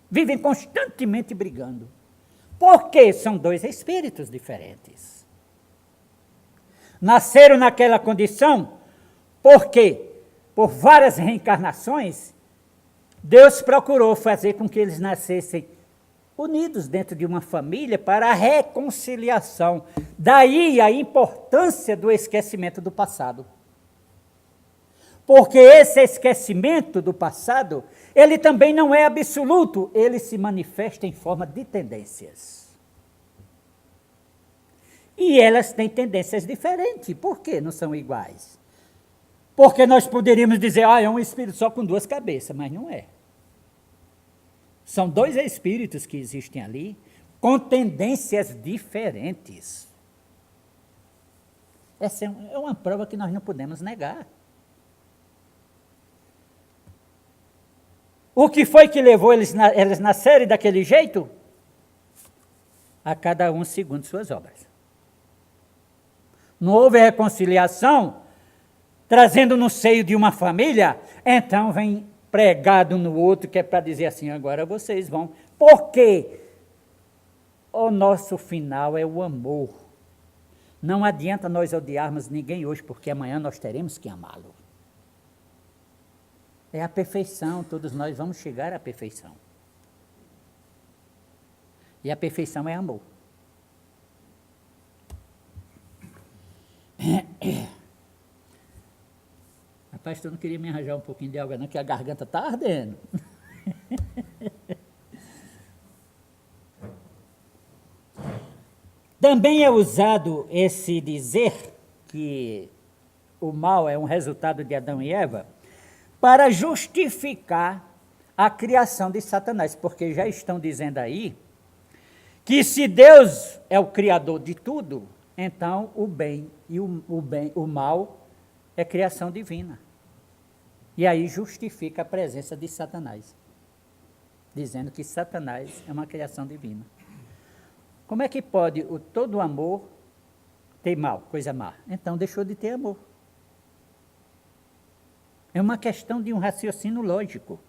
Vivem constantemente brigando. Porque são 2 espíritos diferentes. Nasceram naquela condição porque, por várias reencarnações, Deus procurou fazer com que eles nascessem unidos dentro de uma família para a reconciliação. Daí a importância do esquecimento do passado. Porque esse esquecimento do passado, ele também não é absoluto, ele se manifesta em forma de tendências. E elas têm tendências diferentes. Por que não são iguais? Porque nós poderíamos dizer, é um espírito só com 2 cabeças, mas não é. São 2 espíritos que existem ali, com tendências diferentes. Essa é uma prova que nós não podemos negar. O que foi que levou eles nascerem daquele jeito? A cada um segundo suas obras. Não houve reconciliação, trazendo no seio de uma família, então vem pregado no outro, que é para dizer assim, agora vocês vão. Por quê? O nosso final é o amor. Não adianta nós odiarmos ninguém hoje, porque amanhã nós teremos que amá-lo. É a perfeição, todos nós vamos chegar à perfeição. E a perfeição é amor. Rapaz, tu não queria me arranjar um pouquinho de água não, que a garganta está ardendo. Também é usado esse dizer que o mal é um resultado de Adão e Eva para justificar a criação de Satanás, porque já estão dizendo aí que se Deus é o criador de tudo, então o bem e o mal é criação divina. E aí justifica a presença de Satanás, dizendo que Satanás é uma criação divina. Como é que pode todo amor ter mal, coisa má? Então deixou de ter amor. É uma questão de um raciocínio lógico.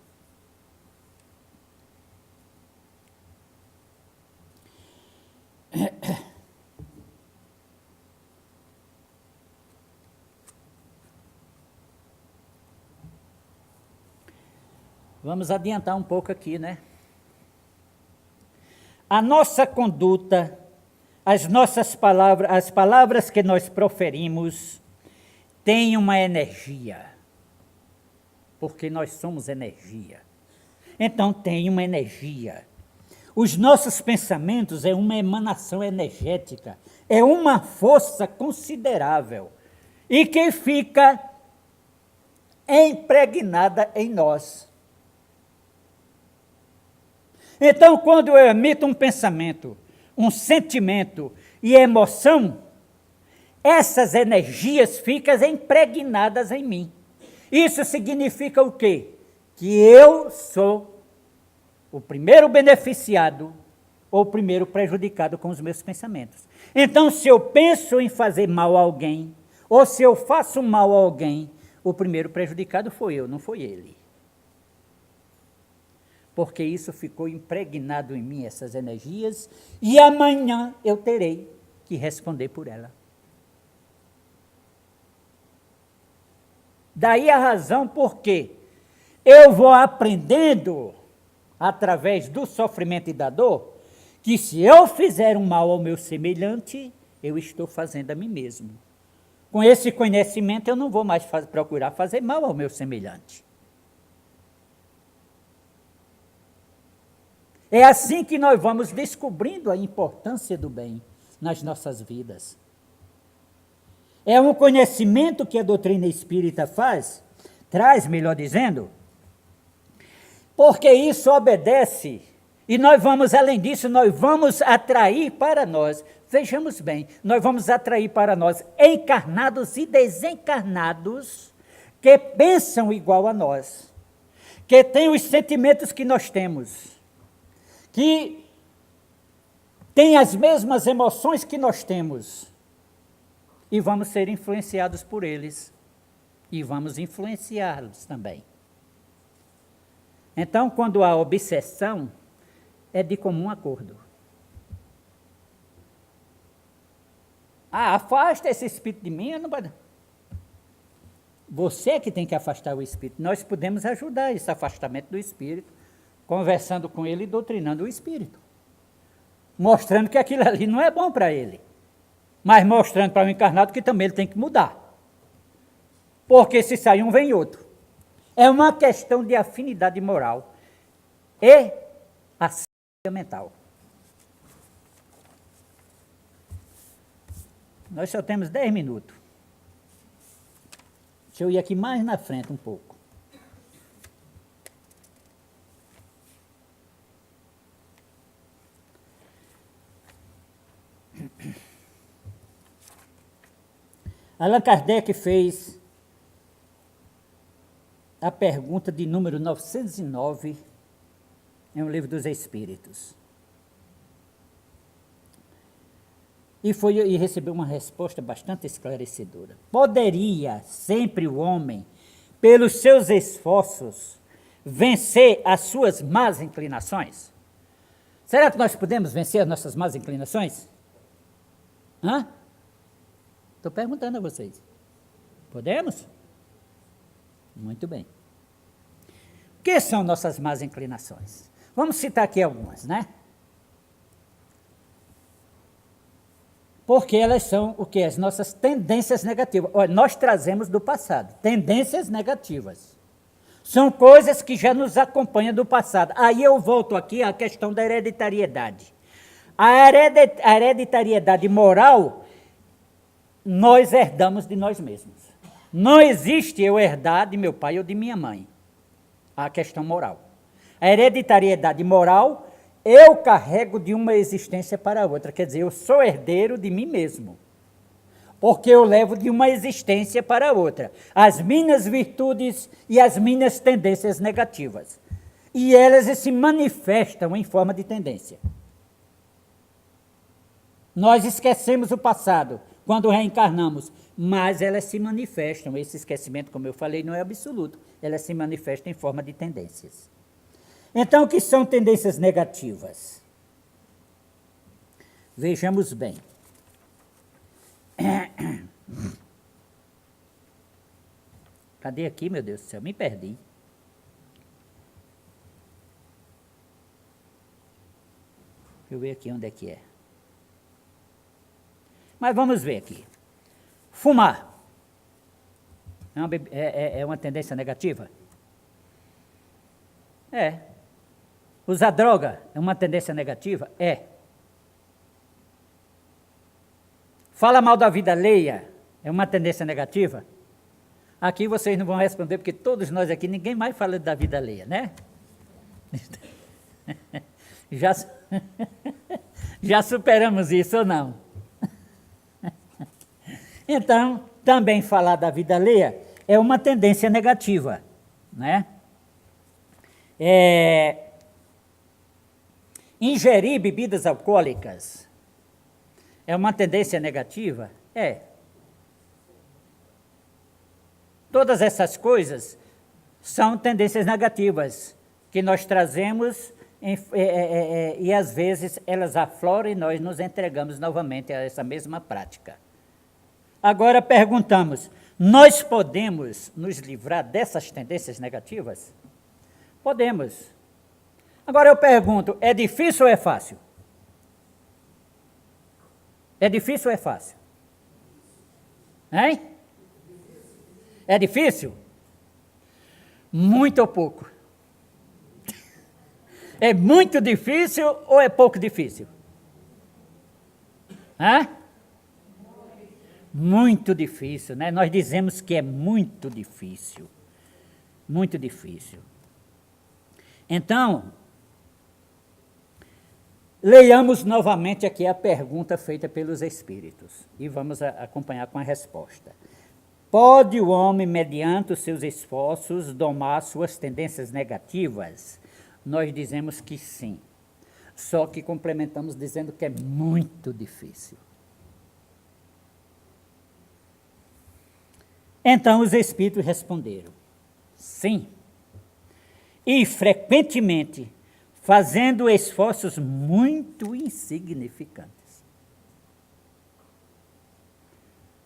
Vamos adiantar um pouco aqui, né? A nossa conduta, as nossas palavras, as palavras que nós proferimos, têm uma energia. Porque nós somos energia. Então tem uma energia. Os nossos pensamentos é uma emanação energética, é uma força considerável e que fica impregnada em nós. Então, quando eu emito um pensamento, um sentimento e emoção, essas energias ficam impregnadas em mim. Isso significa o quê? Que eu sou o primeiro beneficiado ou o primeiro prejudicado com os meus pensamentos. Então, se eu penso em fazer mal a alguém, ou se eu faço mal a alguém, o primeiro prejudicado foi eu, não foi ele. Porque isso ficou impregnado em mim, essas energias, e amanhã eu terei que responder por ela. Daí a razão por que eu vou aprendendo, através do sofrimento e da dor, que se eu fizer um mal ao meu semelhante, eu estou fazendo a mim mesmo. Com esse conhecimento, eu não vou mais procurar fazer mal ao meu semelhante. É assim que nós vamos descobrindo a importância do bem nas nossas vidas. É um conhecimento que a doutrina espírita traz, melhor dizendo, porque isso obedece, e nós vamos, além disso, nós vamos atrair para nós, vejamos bem, nós vamos atrair para nós encarnados e desencarnados que pensam igual a nós, que têm os sentimentos que nós temos, que têm as mesmas emoções que nós temos, e vamos ser influenciados por eles, e vamos influenciá-los também. Então, quando há obsessão, é de comum acordo. Afasta esse espírito de mim, eu não pode. Você que tem que afastar o espírito. Nós podemos ajudar esse afastamento do espírito, conversando com ele e doutrinando o espírito. Mostrando que aquilo ali não é bom para ele. Mas mostrando para o encarnado que também ele tem que mudar. Porque se sai um, vem outro. É uma questão de afinidade moral e assistência mental. Nós só temos 10 minutos. Deixa eu ir aqui mais na frente um pouco. Allan Kardec fez a pergunta de número 909 em um livro dos Espíritos. E recebeu uma resposta bastante esclarecedora. Poderia sempre o homem, pelos seus esforços, vencer as suas más inclinações? Será que nós podemos vencer as nossas más inclinações? Estou perguntando a vocês. Podemos? Muito bem. O que são nossas más inclinações? Vamos citar aqui algumas, né? Porque elas são o que? As nossas tendências negativas. Olha, nós trazemos do passado tendências negativas. São coisas que já nos acompanham do passado. Aí eu volto aqui à questão da hereditariedade. A hereditariedade moral, nós herdamos de nós mesmos. Não existe eu herdar de meu pai ou de minha mãe. A questão moral. A hereditariedade moral, eu carrego de uma existência para outra. Quer dizer, eu sou herdeiro de mim mesmo. Porque eu levo de uma existência para outra as minhas virtudes e as minhas tendências negativas. E elas se manifestam em forma de tendência. Nós esquecemos o passado quando reencarnamos, mas elas se manifestam. Esse esquecimento, como eu falei, não é absoluto. Elas se manifestam em forma de tendências. Então, o que são tendências negativas? Vejamos bem. Cadê aqui, meu Deus do céu? Me perdi. Deixa eu ver aqui onde é que é. Mas vamos ver aqui. Fumar. É uma tendência negativa? É. Usar droga é uma tendência negativa? É. Fala mal da vida alheia é uma tendência negativa? Aqui vocês não vão responder, porque todos nós aqui, ninguém mais fala da vida alheia, né? Já superamos isso ou não? Então, também falar da vida alheia é uma tendência negativa, né? Ingerir bebidas alcoólicas é uma tendência negativa? É. Todas essas coisas são tendências negativas que nós trazemos e às vezes elas afloram e nós nos entregamos novamente a essa mesma prática. Agora perguntamos, nós podemos nos livrar dessas tendências negativas? Podemos. Agora eu pergunto, é difícil ou é fácil? É difícil ou é fácil? Hein? É difícil? Muito ou pouco? É muito difícil ou é pouco difícil? Hã? Muito difícil, né? Nós dizemos que é muito difícil. Muito difícil. Então, leiamos novamente aqui a pergunta feita pelos Espíritos e vamos acompanhar com a resposta. Pode o homem, mediante os seus esforços, domar suas tendências negativas? Nós dizemos que sim, só que complementamos dizendo que é muito difícil. Então os Espíritos responderam, sim, e frequentemente fazendo esforços muito insignificantes.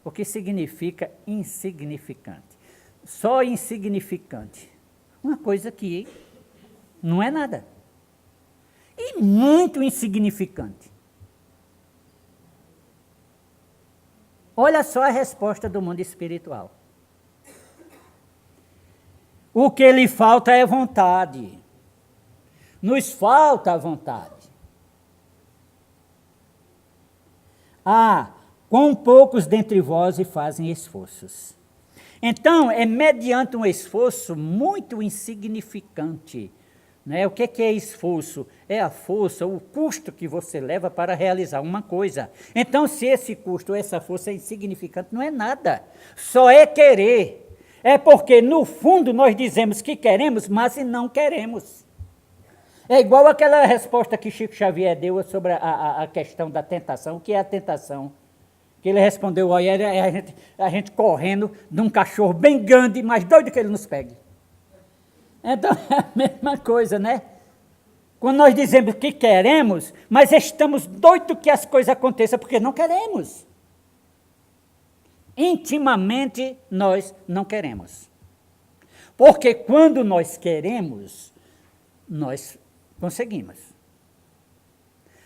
O que significa insignificante? Só insignificante. Uma coisa que não é nada. E muito insignificante. Olha só a resposta do mundo espiritual. O que lhe falta é vontade. Nos falta a vontade. Quão poucos dentre vós fazem esforços. Então, é mediante um esforço muito insignificante. Né? O que é esforço? É a força, o custo que você leva para realizar uma coisa. Então, se esse custo ou essa força é insignificante, não é nada. Só é querer. É porque, no fundo, nós dizemos que queremos, mas não queremos. É igual aquela resposta que Chico Xavier deu sobre a questão da tentação. O que é a tentação? Que ele respondeu, olha, a gente correndo de um cachorro bem grande, mais doido que ele nos pegue. Então, é a mesma coisa, né? Quando nós dizemos que queremos, mas estamos doidos que as coisas aconteçam, porque não queremos. Intimamente, nós não queremos. Porque quando nós queremos, nós conseguimos.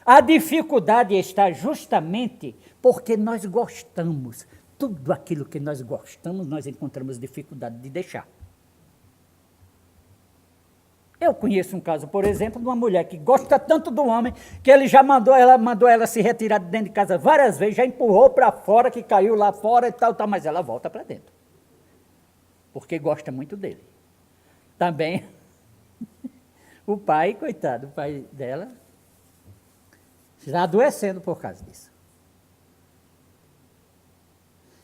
A dificuldade está justamente porque nós gostamos. Tudo aquilo que nós gostamos, nós encontramos dificuldade de deixar. Eu conheço um caso, por exemplo, de uma mulher que gosta tanto do homem, que ele já mandou ela se retirar de dentro de casa várias vezes, já empurrou para fora, que caiu lá fora e tal, mas ela volta para dentro. Porque gosta muito dele. Também, o pai, coitado, o pai dela, está adoecendo por causa disso.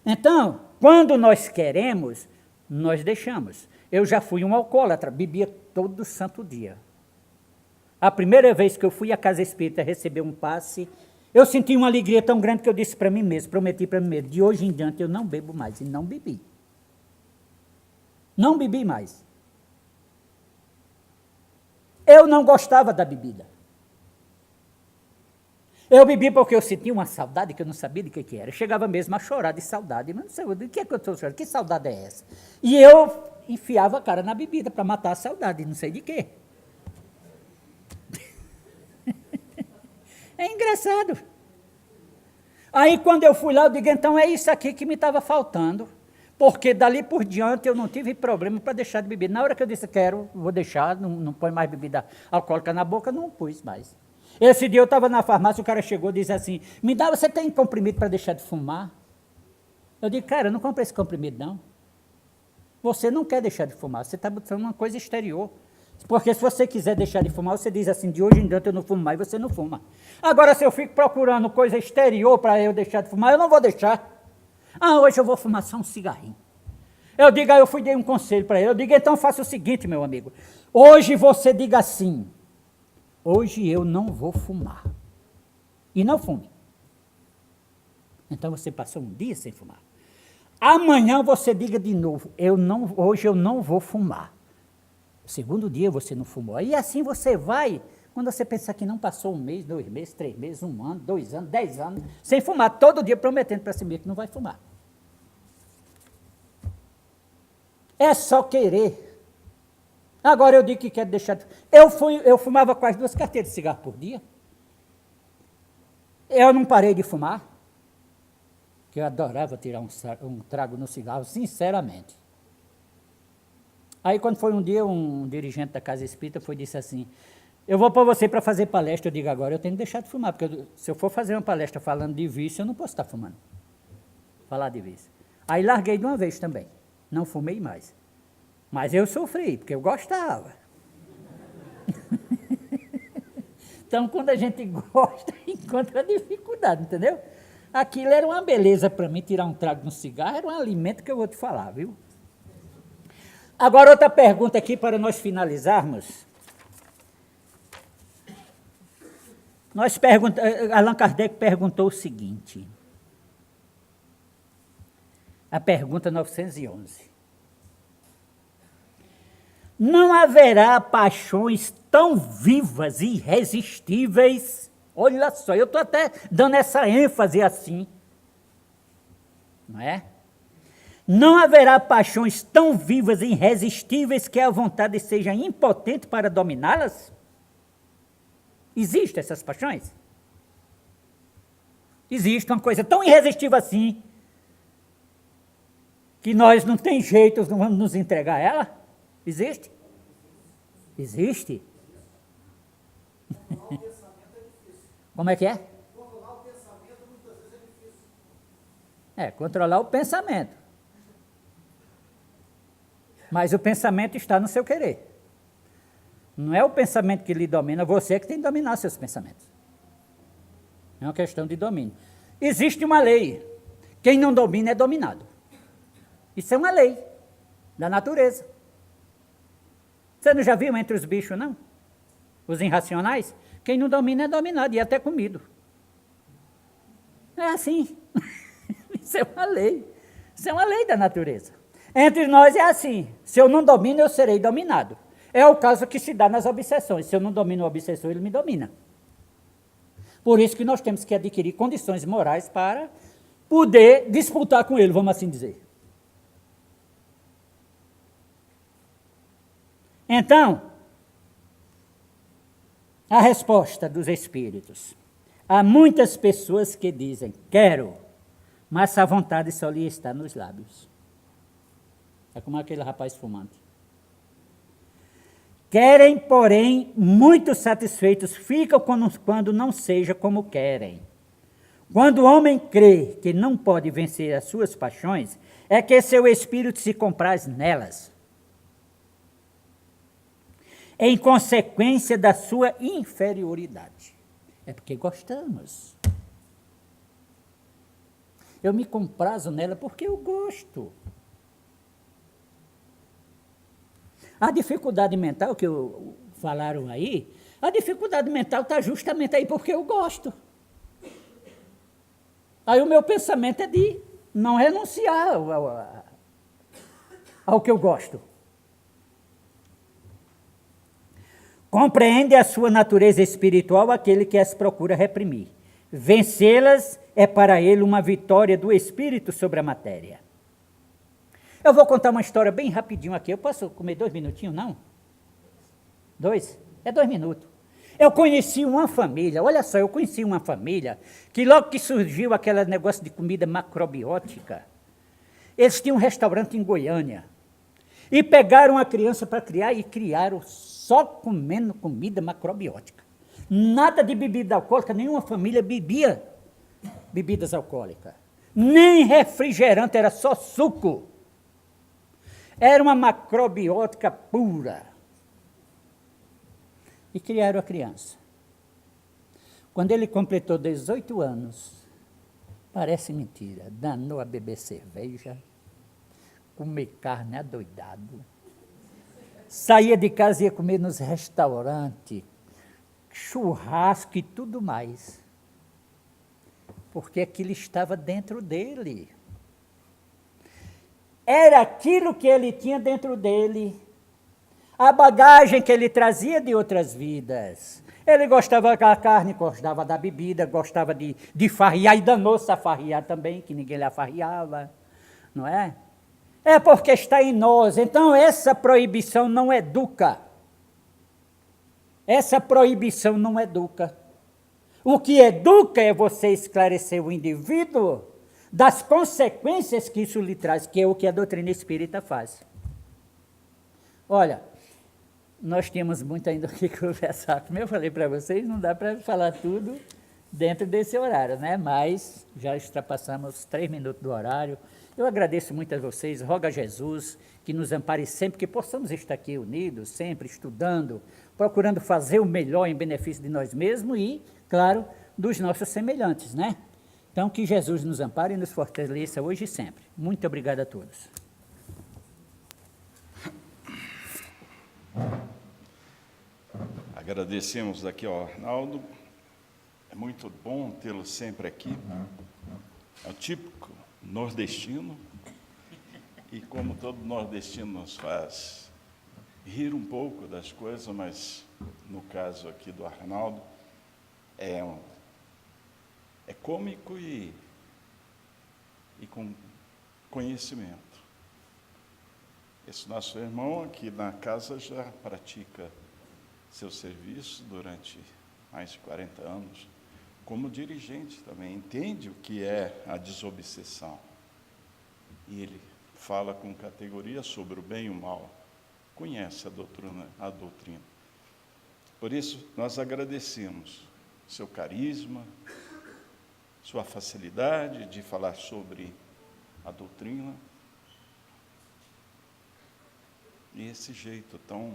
Então, quando nós queremos, nós deixamos. Eu já fui um alcoólatra, bebia todo santo dia. A primeira vez que eu fui à casa espírita receber um passe, eu senti uma alegria tão grande que eu disse para mim mesmo, prometi para mim mesmo, de hoje em diante eu não bebo mais, e não bebi. Não bebi mais. Eu não gostava da bebida. Eu bebi porque eu sentia uma saudade que eu não sabia de que era. Eu chegava mesmo a chorar de saudade, mas não sei de que eu estou chorando, que saudade é essa? E eu enfiava a cara na bebida para matar a saudade, não sei de quê. É engraçado. Aí quando eu fui lá, eu digo, então é isso aqui que me estava faltando. Porque dali por diante eu não tive problema para deixar de beber. Na hora que eu disse, quero, vou deixar, não põe mais bebida alcoólica na boca, não pus mais. Esse dia eu estava na farmácia, o cara chegou e disse assim, você tem comprimido para deixar de fumar? Eu digo, cara, eu não comprei esse comprimido não. Você não quer deixar de fumar, você está botando uma coisa exterior. Porque se você quiser deixar de fumar, você diz assim, de hoje em diante eu não fumo mais, você não fuma. Agora, se eu fico procurando coisa exterior para eu deixar de fumar, eu não vou deixar. Hoje eu vou fumar só um cigarrinho. Eu digo, aí eu dei um conselho para ele, eu digo, então faça o seguinte, meu amigo, hoje você diga assim, hoje eu não vou fumar. E não fume. Então você passou um dia sem fumar. Amanhã você diga de novo, hoje eu não vou fumar. O segundo dia você não fumou. E assim você vai, quando você pensar que não passou 1 mês, 2 meses, 3 meses, 1 ano, 2 anos, 10 anos, sem fumar, todo dia prometendo para si mesmo que não vai fumar. É só querer. Agora eu digo que quero deixar de... Eu fumava quase 2 carteiras de cigarro por dia. Eu não parei de fumar, que eu adorava tirar um trago no cigarro, sinceramente. Aí quando foi um dia, um dirigente da Casa Espírita disse assim, eu vou pôr você para fazer palestra. Eu digo, agora eu tenho que deixar de fumar, porque se eu for fazer uma palestra falando de vício, eu não posso estar fumando. Falar de vício. Aí larguei de uma vez também, não fumei mais. Mas eu sofri, porque eu gostava. Então, quando a gente gosta, encontra dificuldade, entendeu? Aquilo era uma beleza para mim, tirar um trago no cigarro, era um alimento que eu vou te falar, viu? Agora, outra pergunta aqui para nós finalizarmos. Allan Kardec perguntou o seguinte, a pergunta 911. Não haverá paixões tão vivas e irresistíveis, olha só, eu estou até dando essa ênfase assim, não é? Não haverá paixões tão vivas e irresistíveis que a vontade seja impotente para dominá-las? Existem essas paixões? Existe uma coisa tão irresistível assim, que nós não tem jeito, não vamos nos entregar a ela? Existe? Existe? Como é que é? Controlar o pensamento muitas vezes é difícil. Controlar o pensamento. Mas o pensamento está no seu querer. Não é o pensamento que lhe domina, você que tem que dominar seus pensamentos. É uma questão de domínio. Existe uma lei. Quem não domina é dominado. Isso é uma lei da natureza. Você não já viu entre os bichos, não? Os irracionais? Quem não domina é dominado, e até comido. É assim. Isso é uma lei. Isso é uma lei da natureza. Entre nós é assim, se eu não domino, eu serei dominado. É o caso que se dá nas obsessões. Se eu não domino o obsessor, ele me domina. Por isso que nós temos que adquirir condições morais para poder disputar com ele, vamos assim dizer. Então, a resposta dos espíritos. Há muitas pessoas que dizem, quero, mas a vontade só lhe está nos lábios. É como aquele rapaz fumante. Querem, porém, muito satisfeitos ficam quando não seja como querem. Quando o homem crê que não pode vencer as suas paixões, é que seu espírito se compraz nelas, em consequência da sua inferioridade. É porque gostamos. Eu me comprazo nela porque eu gosto. A dificuldade mental que falaram aí, a dificuldade mental está justamente aí porque eu gosto. Aí o meu pensamento é de não renunciar ao que eu gosto. Compreende a sua natureza espiritual aquele que as procura reprimir. Vencê-las é para ele uma vitória do espírito sobre a matéria. Eu vou contar uma história bem rapidinho aqui. Eu posso comer 2 minutinhos, não? 2? É 2 minutos. Eu conheci uma família, olha só, eu conheci uma família que logo que surgiu aquele negócio de comida macrobiótica, eles tinham um restaurante em Goiânia e pegaram a criança para criar e criaram só comendo comida macrobiótica. Nada de bebida alcoólica, nenhuma família bebia bebidas alcoólicas. Nem refrigerante, era só suco. Era uma macrobiótica pura. E criaram a criança. Quando ele completou 18 anos, parece mentira, danou a beber cerveja, comer carne adoidado, saía de casa e ia comer nos restaurantes, churrasco e tudo mais, porque aquilo estava dentro dele. Era aquilo que ele tinha dentro dele, a bagagem que ele trazia de outras vidas. Ele gostava da carne, gostava da bebida, gostava de farriar, e danou-se a farriar também, que ninguém lhe afarriava, não é? É porque está em nós. Então, essa proibição não educa. Essa proibição não educa. O que educa é você esclarecer o indivíduo das consequências que isso lhe traz, que é o que a doutrina espírita faz. Olha, nós tínhamos muito ainda o que conversar. Como eu falei para vocês, não dá para falar tudo dentro desse horário, né? Mas já ultrapassamos 3 minutos do horário. Eu agradeço muito a vocês, rogo a Jesus que nos ampare sempre, que possamos estar aqui unidos, sempre estudando, procurando fazer o melhor em benefício de nós mesmos e, claro, dos nossos semelhantes, né? Então, que Jesus nos ampare e nos fortaleça hoje e sempre. Muito obrigado a todos. Agradecemos aqui ao Arnaldo. É muito bom tê-lo sempre aqui. É o típico nordestino. E como todo nordestino nos faz rir um pouco das coisas, mas no caso aqui do Arnaldo, é cômico e com conhecimento. Esse nosso irmão aqui na casa já pratica seu serviço durante mais de 40 anos, como dirigente também, entende o que é a desobsessão. E ele fala com categoria sobre o bem e o mal, conhece a doutrina. Por isso, nós agradecemos seu carisma, sua facilidade de falar sobre a doutrina, e esse jeito tão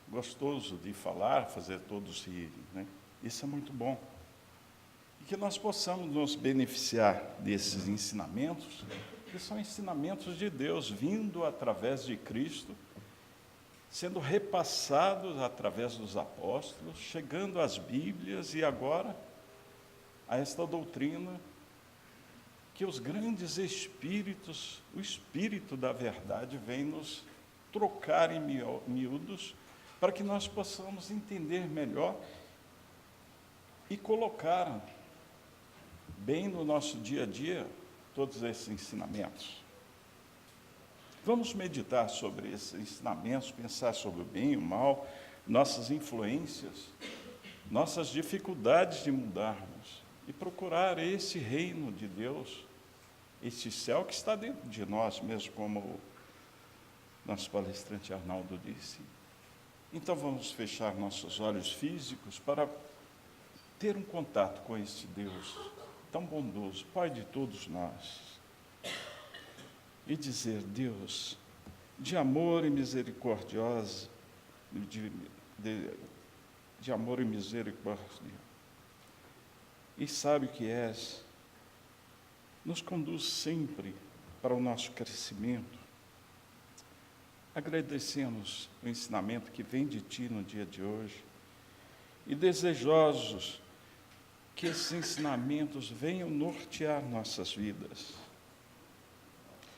gostoso de falar, fazer todos rirem, né? Isso é muito bom. E que nós possamos nos beneficiar desses ensinamentos, que são ensinamentos de Deus, vindo através de Cristo, sendo repassados através dos apóstolos, chegando às Bíblias e agora a esta doutrina que os grandes espíritos, o Espírito da verdade, vem nos trocar em miúdos para que nós possamos entender melhor e colocar bem no nosso dia a dia todos esses ensinamentos. Vamos meditar sobre esses ensinamentos, pensar sobre o bem e o mal, nossas influências, nossas dificuldades de mudarmos e procurar esse reino de Deus, esse céu que está dentro de nós, mesmo como o nosso palestrante Arnaldo disse. Então vamos fechar nossos olhos físicos para ter um contato com esse Deus tão bondoso, Pai de todos nós, e dizer: Deus, de amor e misericordiosa, de amor e misericórdia, e sabe o que és, nos conduz sempre para o nosso crescimento. Agradecemos o ensinamento que vem de Ti no dia de hoje e desejosos que esses ensinamentos venham nortear nossas vidas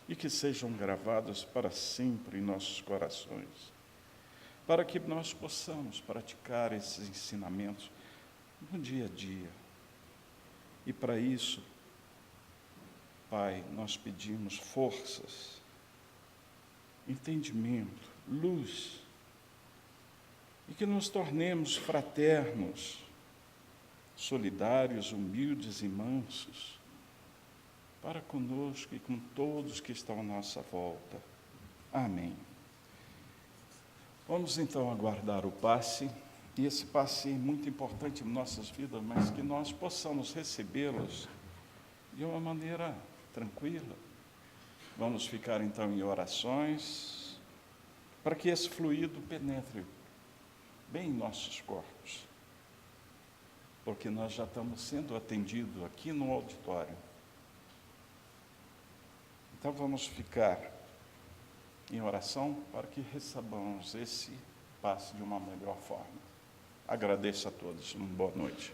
e que sejam gravados para sempre em nossos corações, para que nós possamos praticar esses ensinamentos no dia a dia. E para isso, Pai, nós pedimos forças, entendimento, luz, e que nos tornemos fraternos, solidários, humildes e mansos, para conosco e com todos que estão à nossa volta. Amém. Vamos então aguardar o passe, e esse passe é muito importante em nossas vidas, mas que nós possamos recebê-los de uma maneira tranquila. Vamos ficar então em orações, para que esse fluido penetre bem em nossos corpos, porque nós já estamos sendo atendidos aqui no auditório. Então vamos ficar em oração para que recebamos esse passe de uma melhor forma. Agradeço a todos. Uma boa noite.